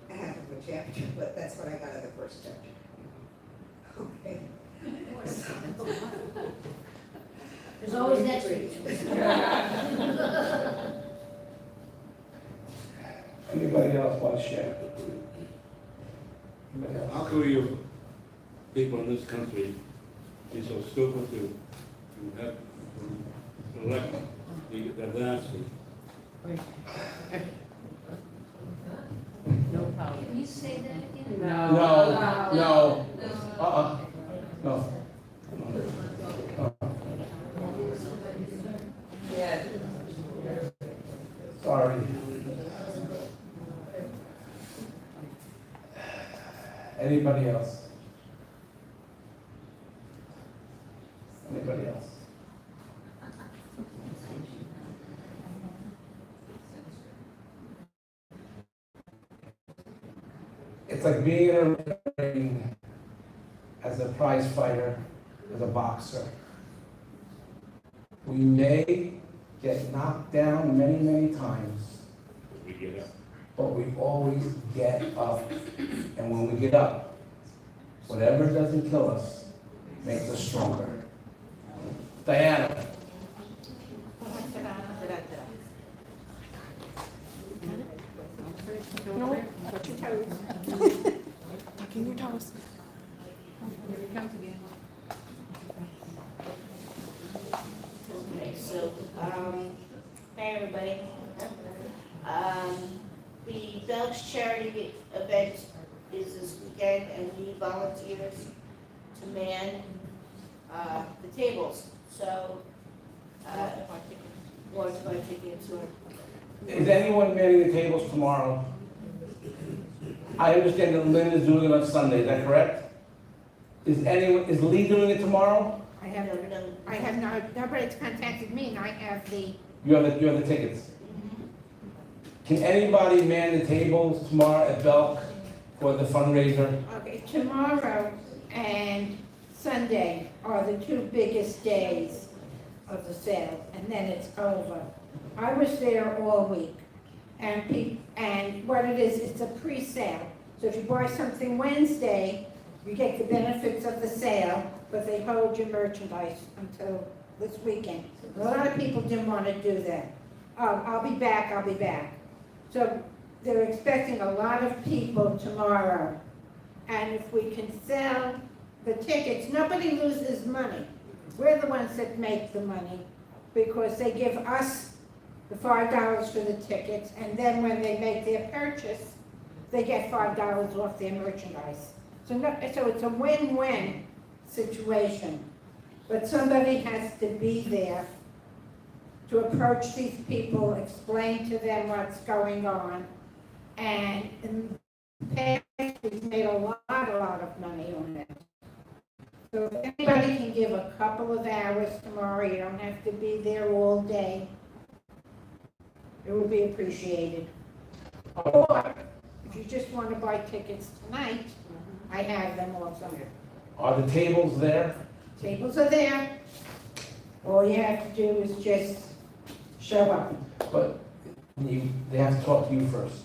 half of a chapter, but that's what I got of the first chapter. Okay. There's always next week. Anybody else want to share? Anybody else? How can you people in this country be so stupid to have elect the Nazi? No problem. Can you say that again? No, no. No. Yeah. Sorry. Anybody else? Anybody else? It's like being in a ring as a prize fighter, as a boxer. We may get knocked down many, many times, We get up. but we always get up. And when we get up, whatever doesn't kill us makes us stronger. Diana. Tucking your toes. Here it comes again. Okay, so, hey everybody. The Doug's charity event is this weekend and we need volunteers to man, the tables. So, want to buy tickets or? Is anyone manning the tables tomorrow? I understand that Lynn is doing it on Sunday, is that correct? Is Lee doing it tomorrow? I have nobody's contacted me, and I have the. You have the tickets. Can anybody man the tables tomorrow at Belk for the fundraiser? Okay, tomorrow and Sunday are the two biggest days of the sale, and then it's over. I was there all week, and what it is, it's a pre-sale. So if you buy something Wednesday, you get the benefits of the sale, but they hold your merchandise until this weekend. A lot of people didn't want to do that. I'll be back. So they're expecting a lot of people tomorrow. And if we can sell the tickets, nobody loses money. We're the ones that make the money because they give us the $5 for the tickets, and then when they make their purchase, they get $5 off their merchandise. So it's a win-win situation. But somebody has to be there to approach these people, explain to them what's going on. And in the past, we've made a lot of money on it. So if anybody can give a couple of hours tomorrow, you don't have to be there all day, it would be appreciated. Or, if you just want to buy tickets tonight, I have them also. Are the tables there? Tables are there. All you have to do is just show up. But they have to talk to you first.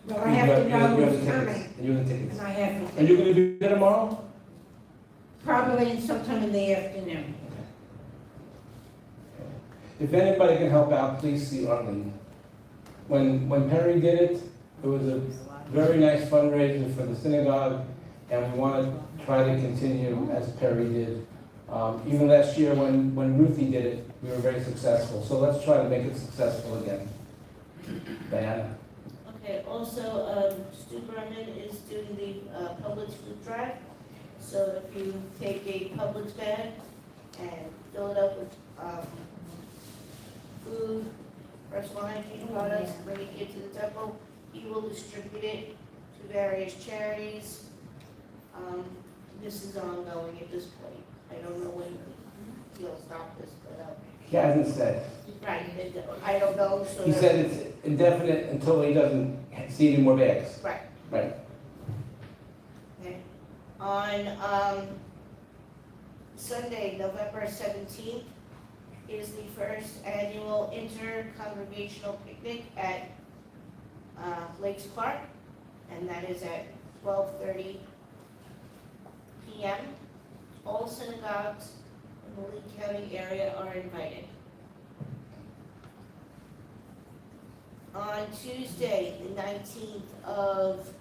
Well, I have to know You're who's the tickets. coming, You're the tickets. and I have to. Are you gonna be there tomorrow? Probably sometime in the afternoon. If anybody can help out, please see Arlene. When Perry did it, it was a very nice fundraiser for the synagogue, and we want to try to continue as Perry did. Even last year when Ruthie did it, we were very successful. So let's try to make it successful again. Diana? Okay, also, Stu Berman is doing the Publix food drive. So if you take a Publix bag and fill it up with food, personal hygiene products, bring it into the temple, he will distribute it to various charities. This is ongoing at this point. I don't know when he'll stop this, but, He hasn't said. right, I don't know, so. He said it's indefinite until he doesn't see any more bags. Right. Right. Okay. On Sunday, November 17th, is the first annual inter-congregational picnic at Lakes Park, and that is at 12:30 p.m. All synagogues in the Lee County area are invited. On Tuesday, the 19th of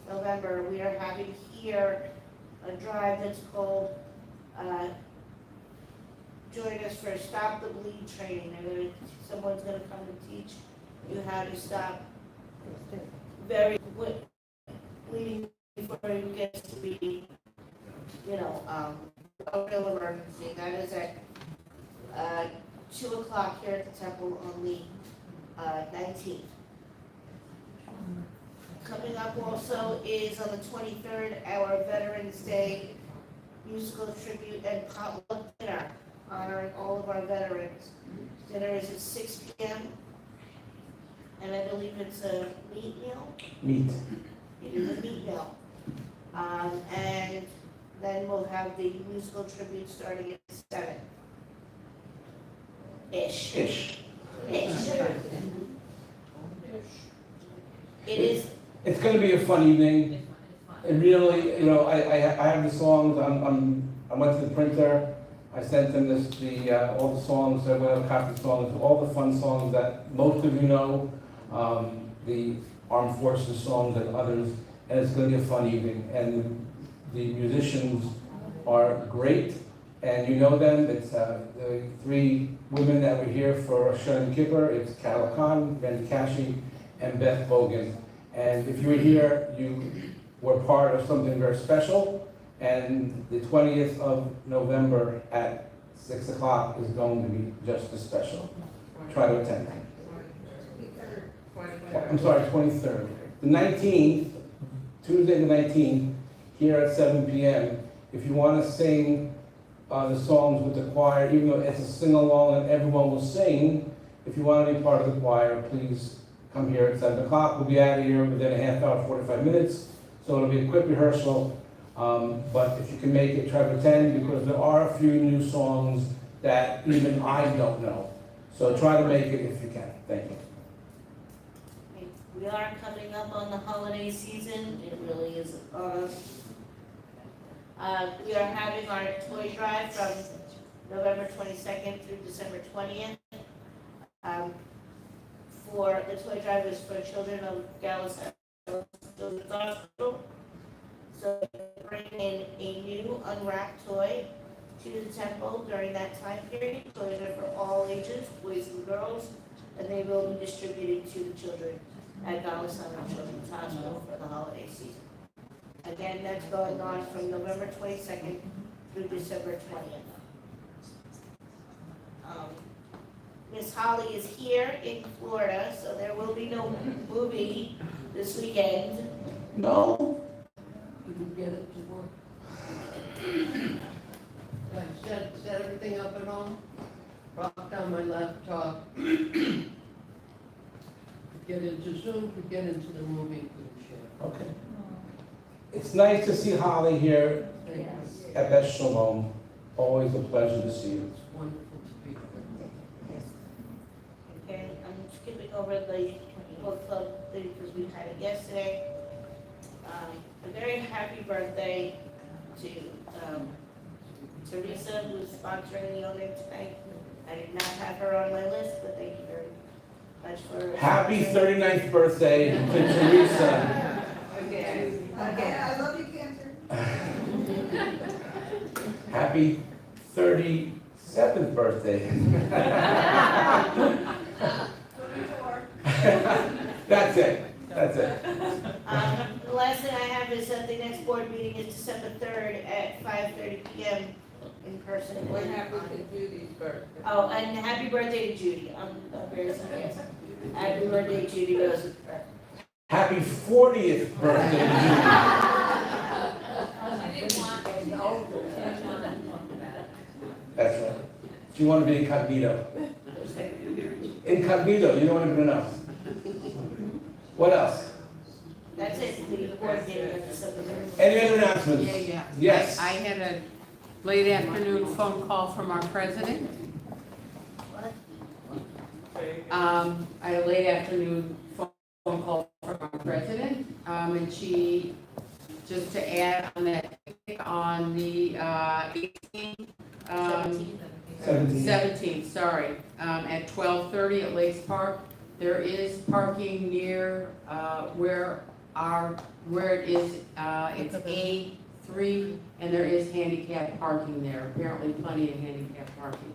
November, we are having here a drive that's called Join Us for Stop the Bleed training. Someone's going to come and teach you how to stop bleeding before it gets to be, a real emergency. That is at 2 o'clock here at the temple on the 19th. Coming up also is on the 23rd, our Veterans Day musical tribute and potluck dinner, honoring all of our veterans. Dinner is at 6 p.m. and I believe it's a meat meal. Meat. It is a meat meal. And then we'll have the musical tribute starting at 7. Ish. Ish. It is. It's going to be a fun evening. It really, I have the songs. I went to the printer. I sent them all the songs. I went copy songs, all the fun songs that most of you know, the Armed Forces songs and others. And it's going to be a fun evening. And the musicians are great, and you know them. It's the 3 women that were here for Shem Kippur. It's Carol Khan, Randy Kashi, and Beth Bogan. And if you were here, you were part of something very special. And the 20th of November at 6 o'clock is going to be just as special. Try to attend. I'm sorry, 23rd. The 19th, Tuesday the 19th, here at 7 p.m. If you want to sing the songs with the choir, even though it's a sing-along and everyone will sing, if you want to be part of the choir, please come here at 7 o'clock. We'll be out of here within a half hour, 45 minutes. So it'll be a quick rehearsal. But if you can make it, try to attend, because there are a few new songs that even I don't know. So try to make it if you can. Thank you. We are coming up on the holiday season. It really is on us. We are having our toy drive from November 22nd through December 20th. For the toy drive is for children of Dallas Children's Hospital. So bring in a new unwrapped toy to the temple during that time period. Toys are for all ages, boys and girls, and they will be distributed to the children at Golisano Children's Hospital for the holiday season. Again, that's going on from November 22nd through December 20th. Miss Holly is here in Florida, so there will be no movie this weekend. No. You can get it to work. I set everything up at home, brought down my laptop. Could get into Zoom, could get into the movie, could share. Okay. It's nice to see Holly here Thank you. at Beth Shalom. Always a pleasure to see you. It's wonderful to be here. Okay, I'm skipping over the book club thing because we had it yesterday. A very happy birthday to Teresa, who's sponsoring the event tonight. I did not have her on my list, but thank you very much for. Happy 39th birthday to Teresa. Again. I love you, Cancer. Happy 37th birthday. That's it. That's it. The last thing I have is that the next board meeting is December 3rd at 5:30 p.m. in person. What happened to Judy's birthday? Oh, and happy birthday to Judy. I'm very serious. Happy birthday, Judy Rose. Happy 40th birthday. That's right. You want to be incognito. Incognito, you don't want to be enough. What else? That's it, the board meeting at December 3rd. Any other announcements? Yeah. Yes. I had a late afternoon phone call from our president. I had a late afternoon phone call from our president, and she, just to add on that, on the 18th, 17th, sorry, at 12:30 at Lakes Park, there is parking near where it is, it's A3, and there is handicap parking there, apparently plenty of handicap parking.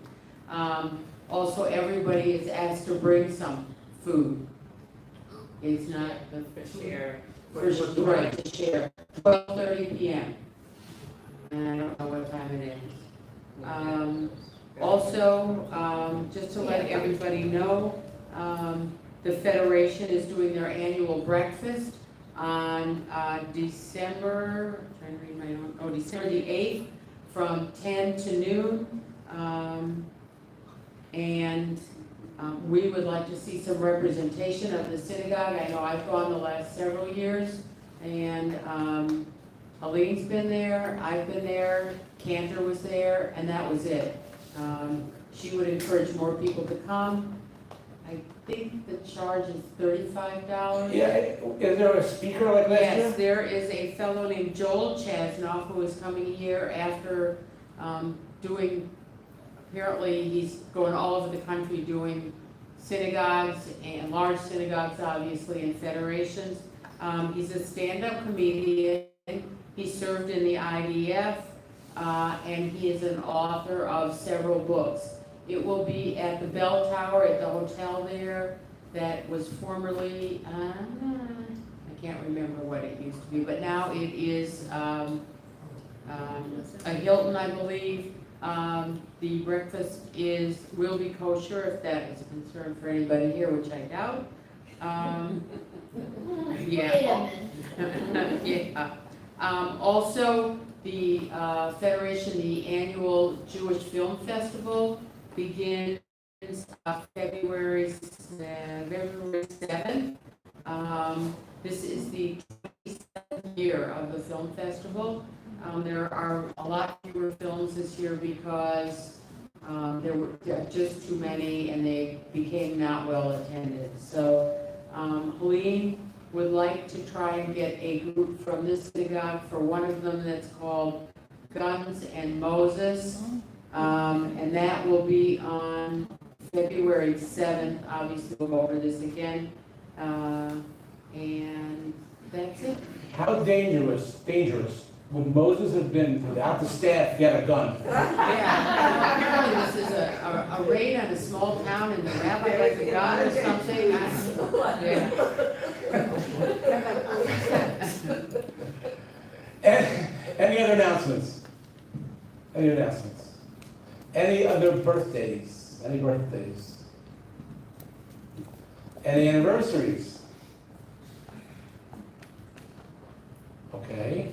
Also, everybody is asked to bring some food. It's not the share. Right, to share, 12:30 p.m. And I don't know what time it is. Also, just to let everybody know, the Federation is doing their annual breakfast on December, I'm trying to read my own, December the 8th from 10 to noon. We would like to see some representation of the synagogue. I know I've gone the last several years, and Eileen's been there, I've been there, Cantor was there, and that was it. She would encourage more people to come. I think the charge is $35. Yeah, is there a speaker like last year? Yes, there is a fellow named Joel Chasnoff who is coming here after doing, apparently he's going all over the country doing synagogues, and large synagogues obviously, and federations. He's a stand-up comedian. He served in the IDF, and he is an author of several books. It will be at the Bell Tower at the hotel there that was formerly, I can't remember what it used to be, but now it is a Hilton, I believe. The breakfast will be kosher, if that is a concern for anybody here, which I doubt. Yeah. Yeah. Also, the Federation, the annual Jewish Film Festival begins February 7th. This is the 27th year of the film festival. There are a lot fewer films this year because there were just too many and they became not well attended. So Helene would like to try and get a group from this synagogue for one of them that's called Guns and Moses. And that will be on February 7th. Obviously, we'll go over this again. And that's it. How dangerous would Moses have been without the staff, he had a gun? Yeah, apparently this is a raid on a small town and the rabbi has a gun or something. Any other announcements? Any announcements? Any other birthdays? Any birthdays? Any anniversaries? Okay.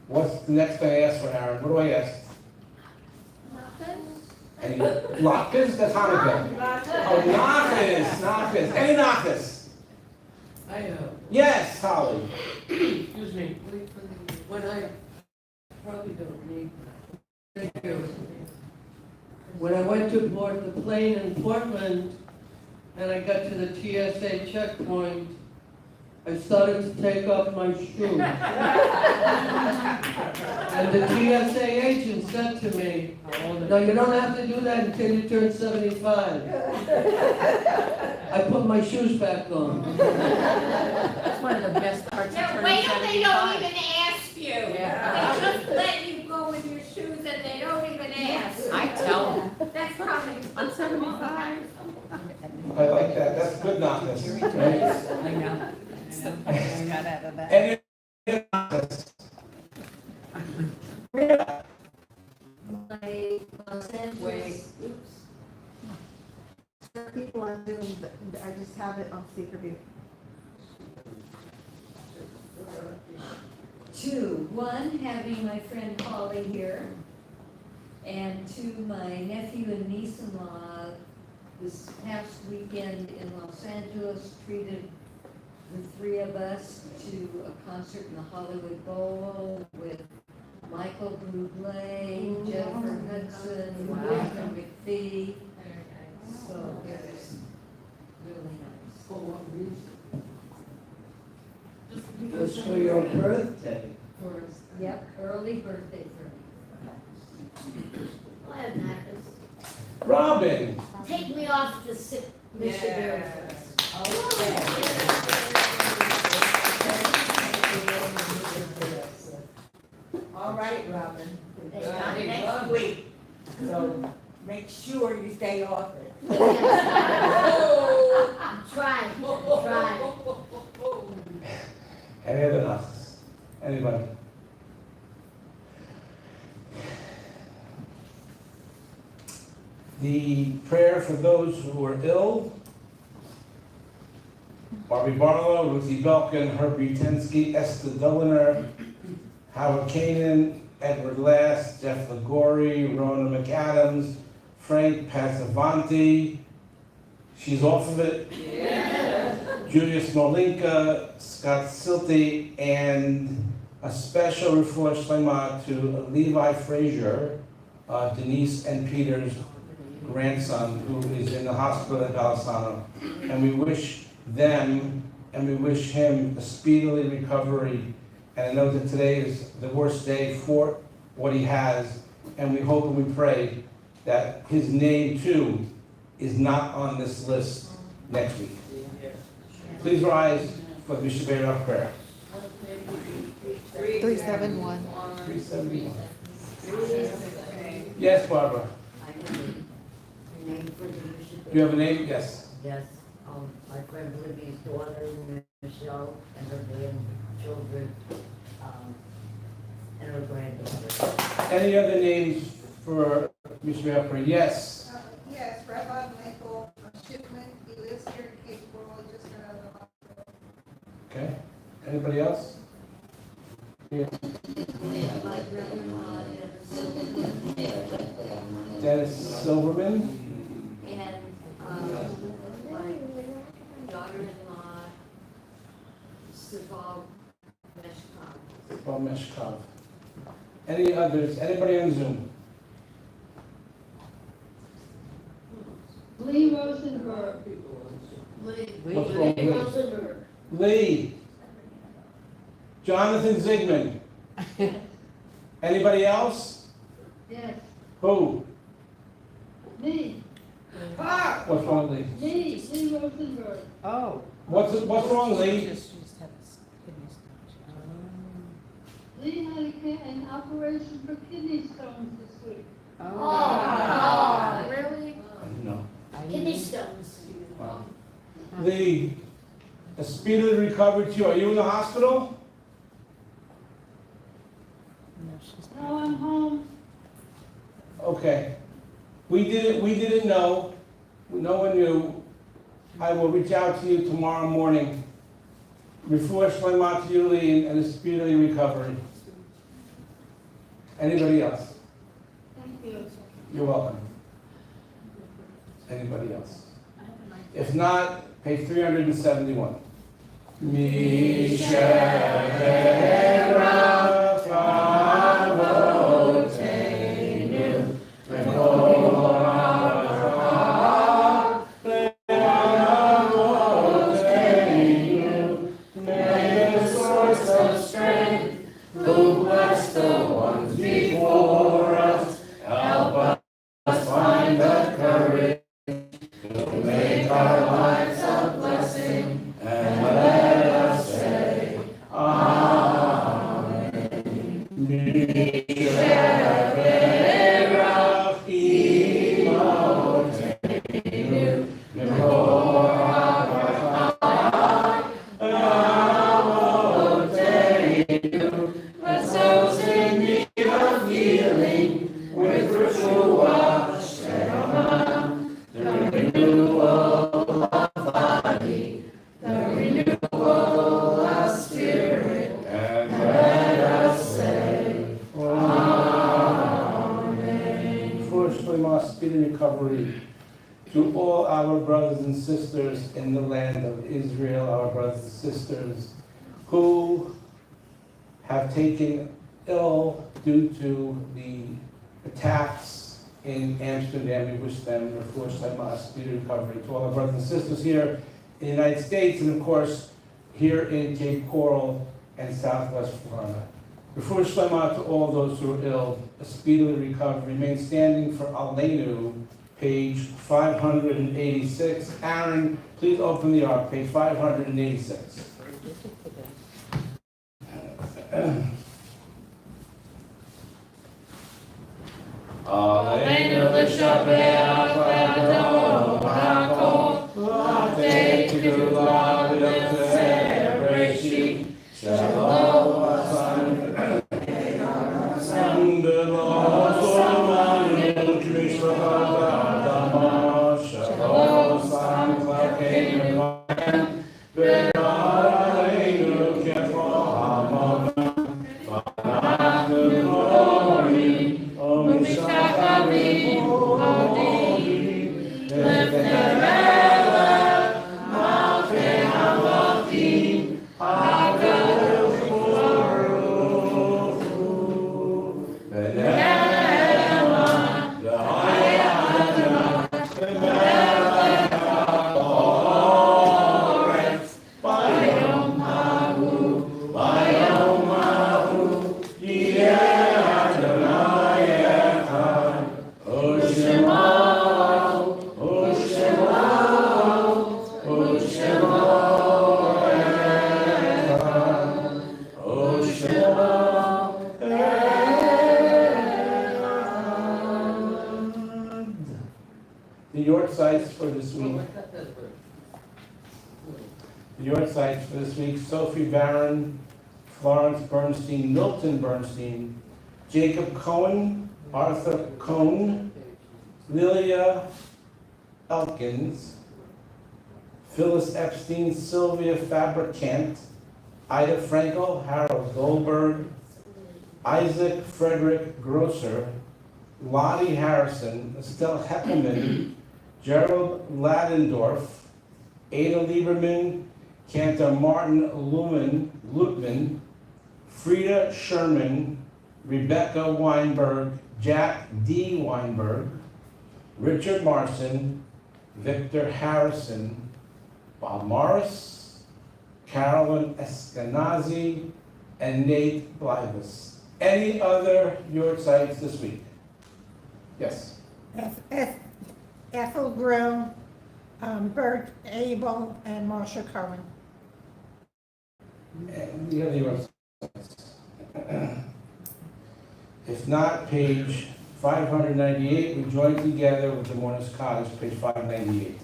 What's the next thing I ask for, Aaron? What do I ask? Any latkes? That's Hanukkah. Oh, nachas. Any nachas? I know. Yes, Holly. Excuse me, when I probably don't need. Thank you. When I went to board the plane in Portland and I got to the TSA checkpoint, I started to take off my shoes. And the TSA agent said to me, "No, you don't have to do that until you turn 75. I put my shoes back on. That's one of the best parts of Now, turning wait till they don't 75. even ask you. Yeah. They just let you go with your shoes and they don't even ask. I tell them, That's coming. I'm 75. I like that. That's good nachas. Right? I know. Got out of that. Any nachas? My Los Angeles, There are people on Zoom, but I just have it on speaker view. two. One, having my friend Holly here, and two, my nephew and niece-in-law this past weekend in Los Angeles treated the three of us to a concert in the Hollywood Bowl with Michael Bublé, Jennifer Hudson, Walter McPhee. So it was really nice. For what reason? It was for your birthday. Yep, early birthday for me. I'll have nachos. Robin. Take me off the sick missionary list. All right, Robin. They got Next next week. So make sure you stay off it. Try. Any other nachas? Anybody? The prayer for those who are ill. Barbie Barlow, Ruthie Belkin, Herbie Tensky, Esther Dulliner, Howard Kanan, Edward Last, Jeff Ligori, Rona McAdams, Frank Pasavanti, she's off of it. Julia Smolinka, Scott Silty, and a special refuah shlema to Levi Frazier, Denise and Peter's grandson, who is in the hospital at Golisano. And we wish them and we wish him a speedily recovery. And I know that today is the worst day for what he has, and we hope and we pray that his name too is not on this list next week. Please rise for the Mishabera prayer. 371. 371. Yes, Barbara. You have a name? Yes. Yes, my friend Libby's daughter, Michelle, and her grandchildren, and her granddaughter. Any other names for Mishabera prayer? Yes. Yes, Rabbi Michael Shipman, he lives here in Cape Coral, just got out of the hospital. Okay. Anybody else? Yes. My brother-in-law, Dennis Silverman. and my daughter-in-law, Sival Meshkov. Bob Meshkov. Any others? Anybody on Zoom? Lee Rosenberg. What's wrong with Lee? Lee. Jonathan Zigman. Anybody else? Yes. Who? Lee. What's wrong with Lee? Lee Rosenberg. Oh. What's wrong, Lee? Lee had a an operation for kidney stones this week. Oh, really? No. Kidney stones. Wow. Lee, a speedy recovery to you. Are you in the hospital? No, I'm home. Okay. We didn't know. No one knew. I will reach out to you tomorrow morning. Refuah Shlema to you, Lee, and a speedy recovery. Anybody else? Thank you. You're welcome. Anybody else? If not, page 371. Who bless the ones before us, help us find the courage to make our lives a blessing, and let us say, Amen. Bless those in need of healing with Refuah Shlema, the renewal of body, the renewal of spirit, and let us say, Amen. For Shlema, speedy recovery to all our brothers and sisters in the land of Israel, our brothers and sisters who have taken ill due to the attacks in Amsterdam. We wish them, of course, a speedy recovery. To all our brothers and sisters here in the United States, and of course, here in Cape Coral and Southwest Florida. Before Shlema to all those who are ill, a speedy recovery. Remain standing for Aleinu, page 586. Aaron, please open the ark, page 586. Aleinu l'shabeach v'adon ha'kol, v'ateinu l'avdel bereshit, shalom The York sites for this week. The York sites for this week: Sophie Barron, Florence Bernstein, Milton Bernstein, Jacob Cohen, Arthur Cohn, Lilia Elkins, Phyllis Epstein, Sylvia Fabricant, Ida Frankel, Harold Goldberg, Isaac Frederick Grosser, Lottie Harrison, Estelle Heppelman, Gerald Ladendorf, Ada Lieberman, Cantor Martin Lutman, Frida Sherman, Rebecca Weinberg, Jack D. Weinberg, Richard Marson, Victor Harrison, Bob Morris, Carolyn Eskenazi, and Nate Blivus. Any other York sites this week? Yes. Ethel Grill, Bert Abel, and Marsha Curran. And the other York sites. If not, page 598, we join together with the Mourner's Cottage, page 598.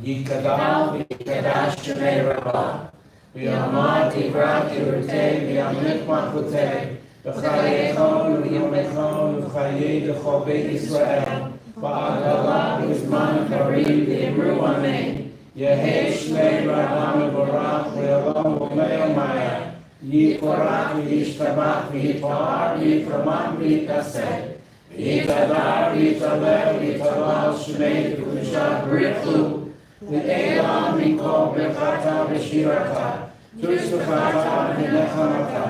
Yikadal v'yikadash shemei Rabbah, v'yamad tivrat yurtei, v'yamlik makotei, v'chayechon v'yamechon, v'chayei d'chol beit Yisrael, v'agalah v'zman karim v'yimru amen. Yehei shmei Rabbah mevorach, v'yalom v'mei omaya. Yikorach v'yishtabach v'yitpa'ar v'yitramach v'yitaseh. V'yitadar v'yitalel v'yitalal shmei v'kushat b'richu. V'elam mikol b'chata v'shirata. Tushbechata v'nechamata.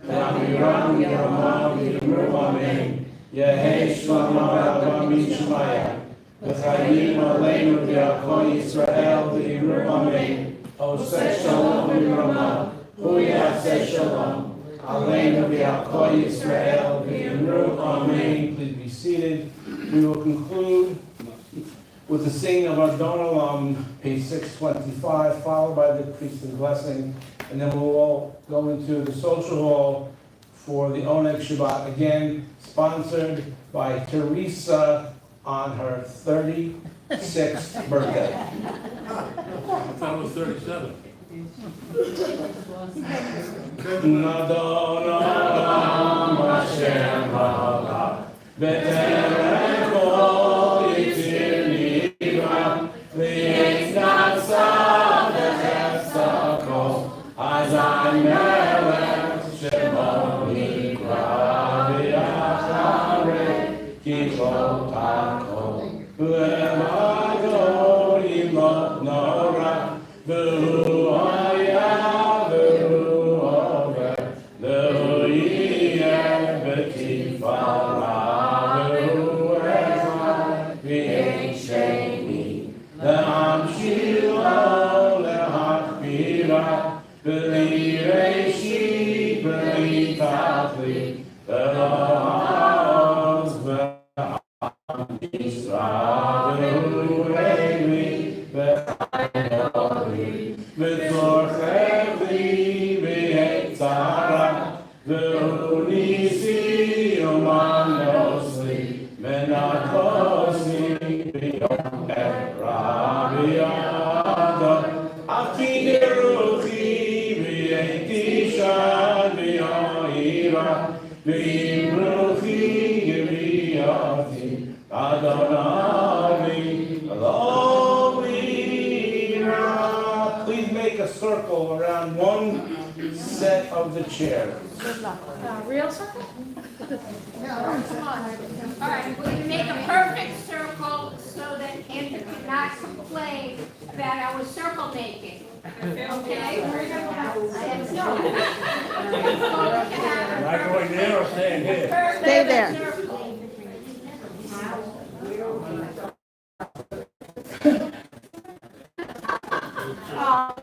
V'amiram v'yirama v'yimru amen. Yehei shlama v'ami shmaya. V'chayim aleinu v'yakol Yisrael v'yimru amen. Oseh shalom v'yirama. Hu yaseh shalom. Aleinu v'yakol Yisrael v'yimru amen. Please be seated. We will conclude with the singing of our Don Olam, page 625, followed by the priestly blessing, and then we'll all go into the social hall for the Oneg Shabbat, again sponsored by Teresa on her 36th birthday. I thought it was 37. Nadon Olam Hashem Ha'ala, B'terech kol yitzir nivra, v'yetz natzah v'chefza kol, azay melech shemo nikra v'yachareh kichot hakol, v'levado imot nora, v'hu haya v'hu over, v'hu yiyeh v'tifara. B'li reishi, b'li tachli, v'la'az v'am Yisra, v'hu levi, v'chayoli, v'tzorchevli, v'yetzara, v'hu nisi umanosli, v'nakosi, v'yom ekra, v'yadot, Akideruchi, v'yetisha, v'ya'ira, v'yimruchi, v'yati, Adonai, Elohim. Please make a circle around one set of the chairs. Real circle? No, come on. All right, we're gonna make a perfect circle so that Andrew cannot complain about our circle making. Okay? Am I going there or staying here? Stay there. Oh.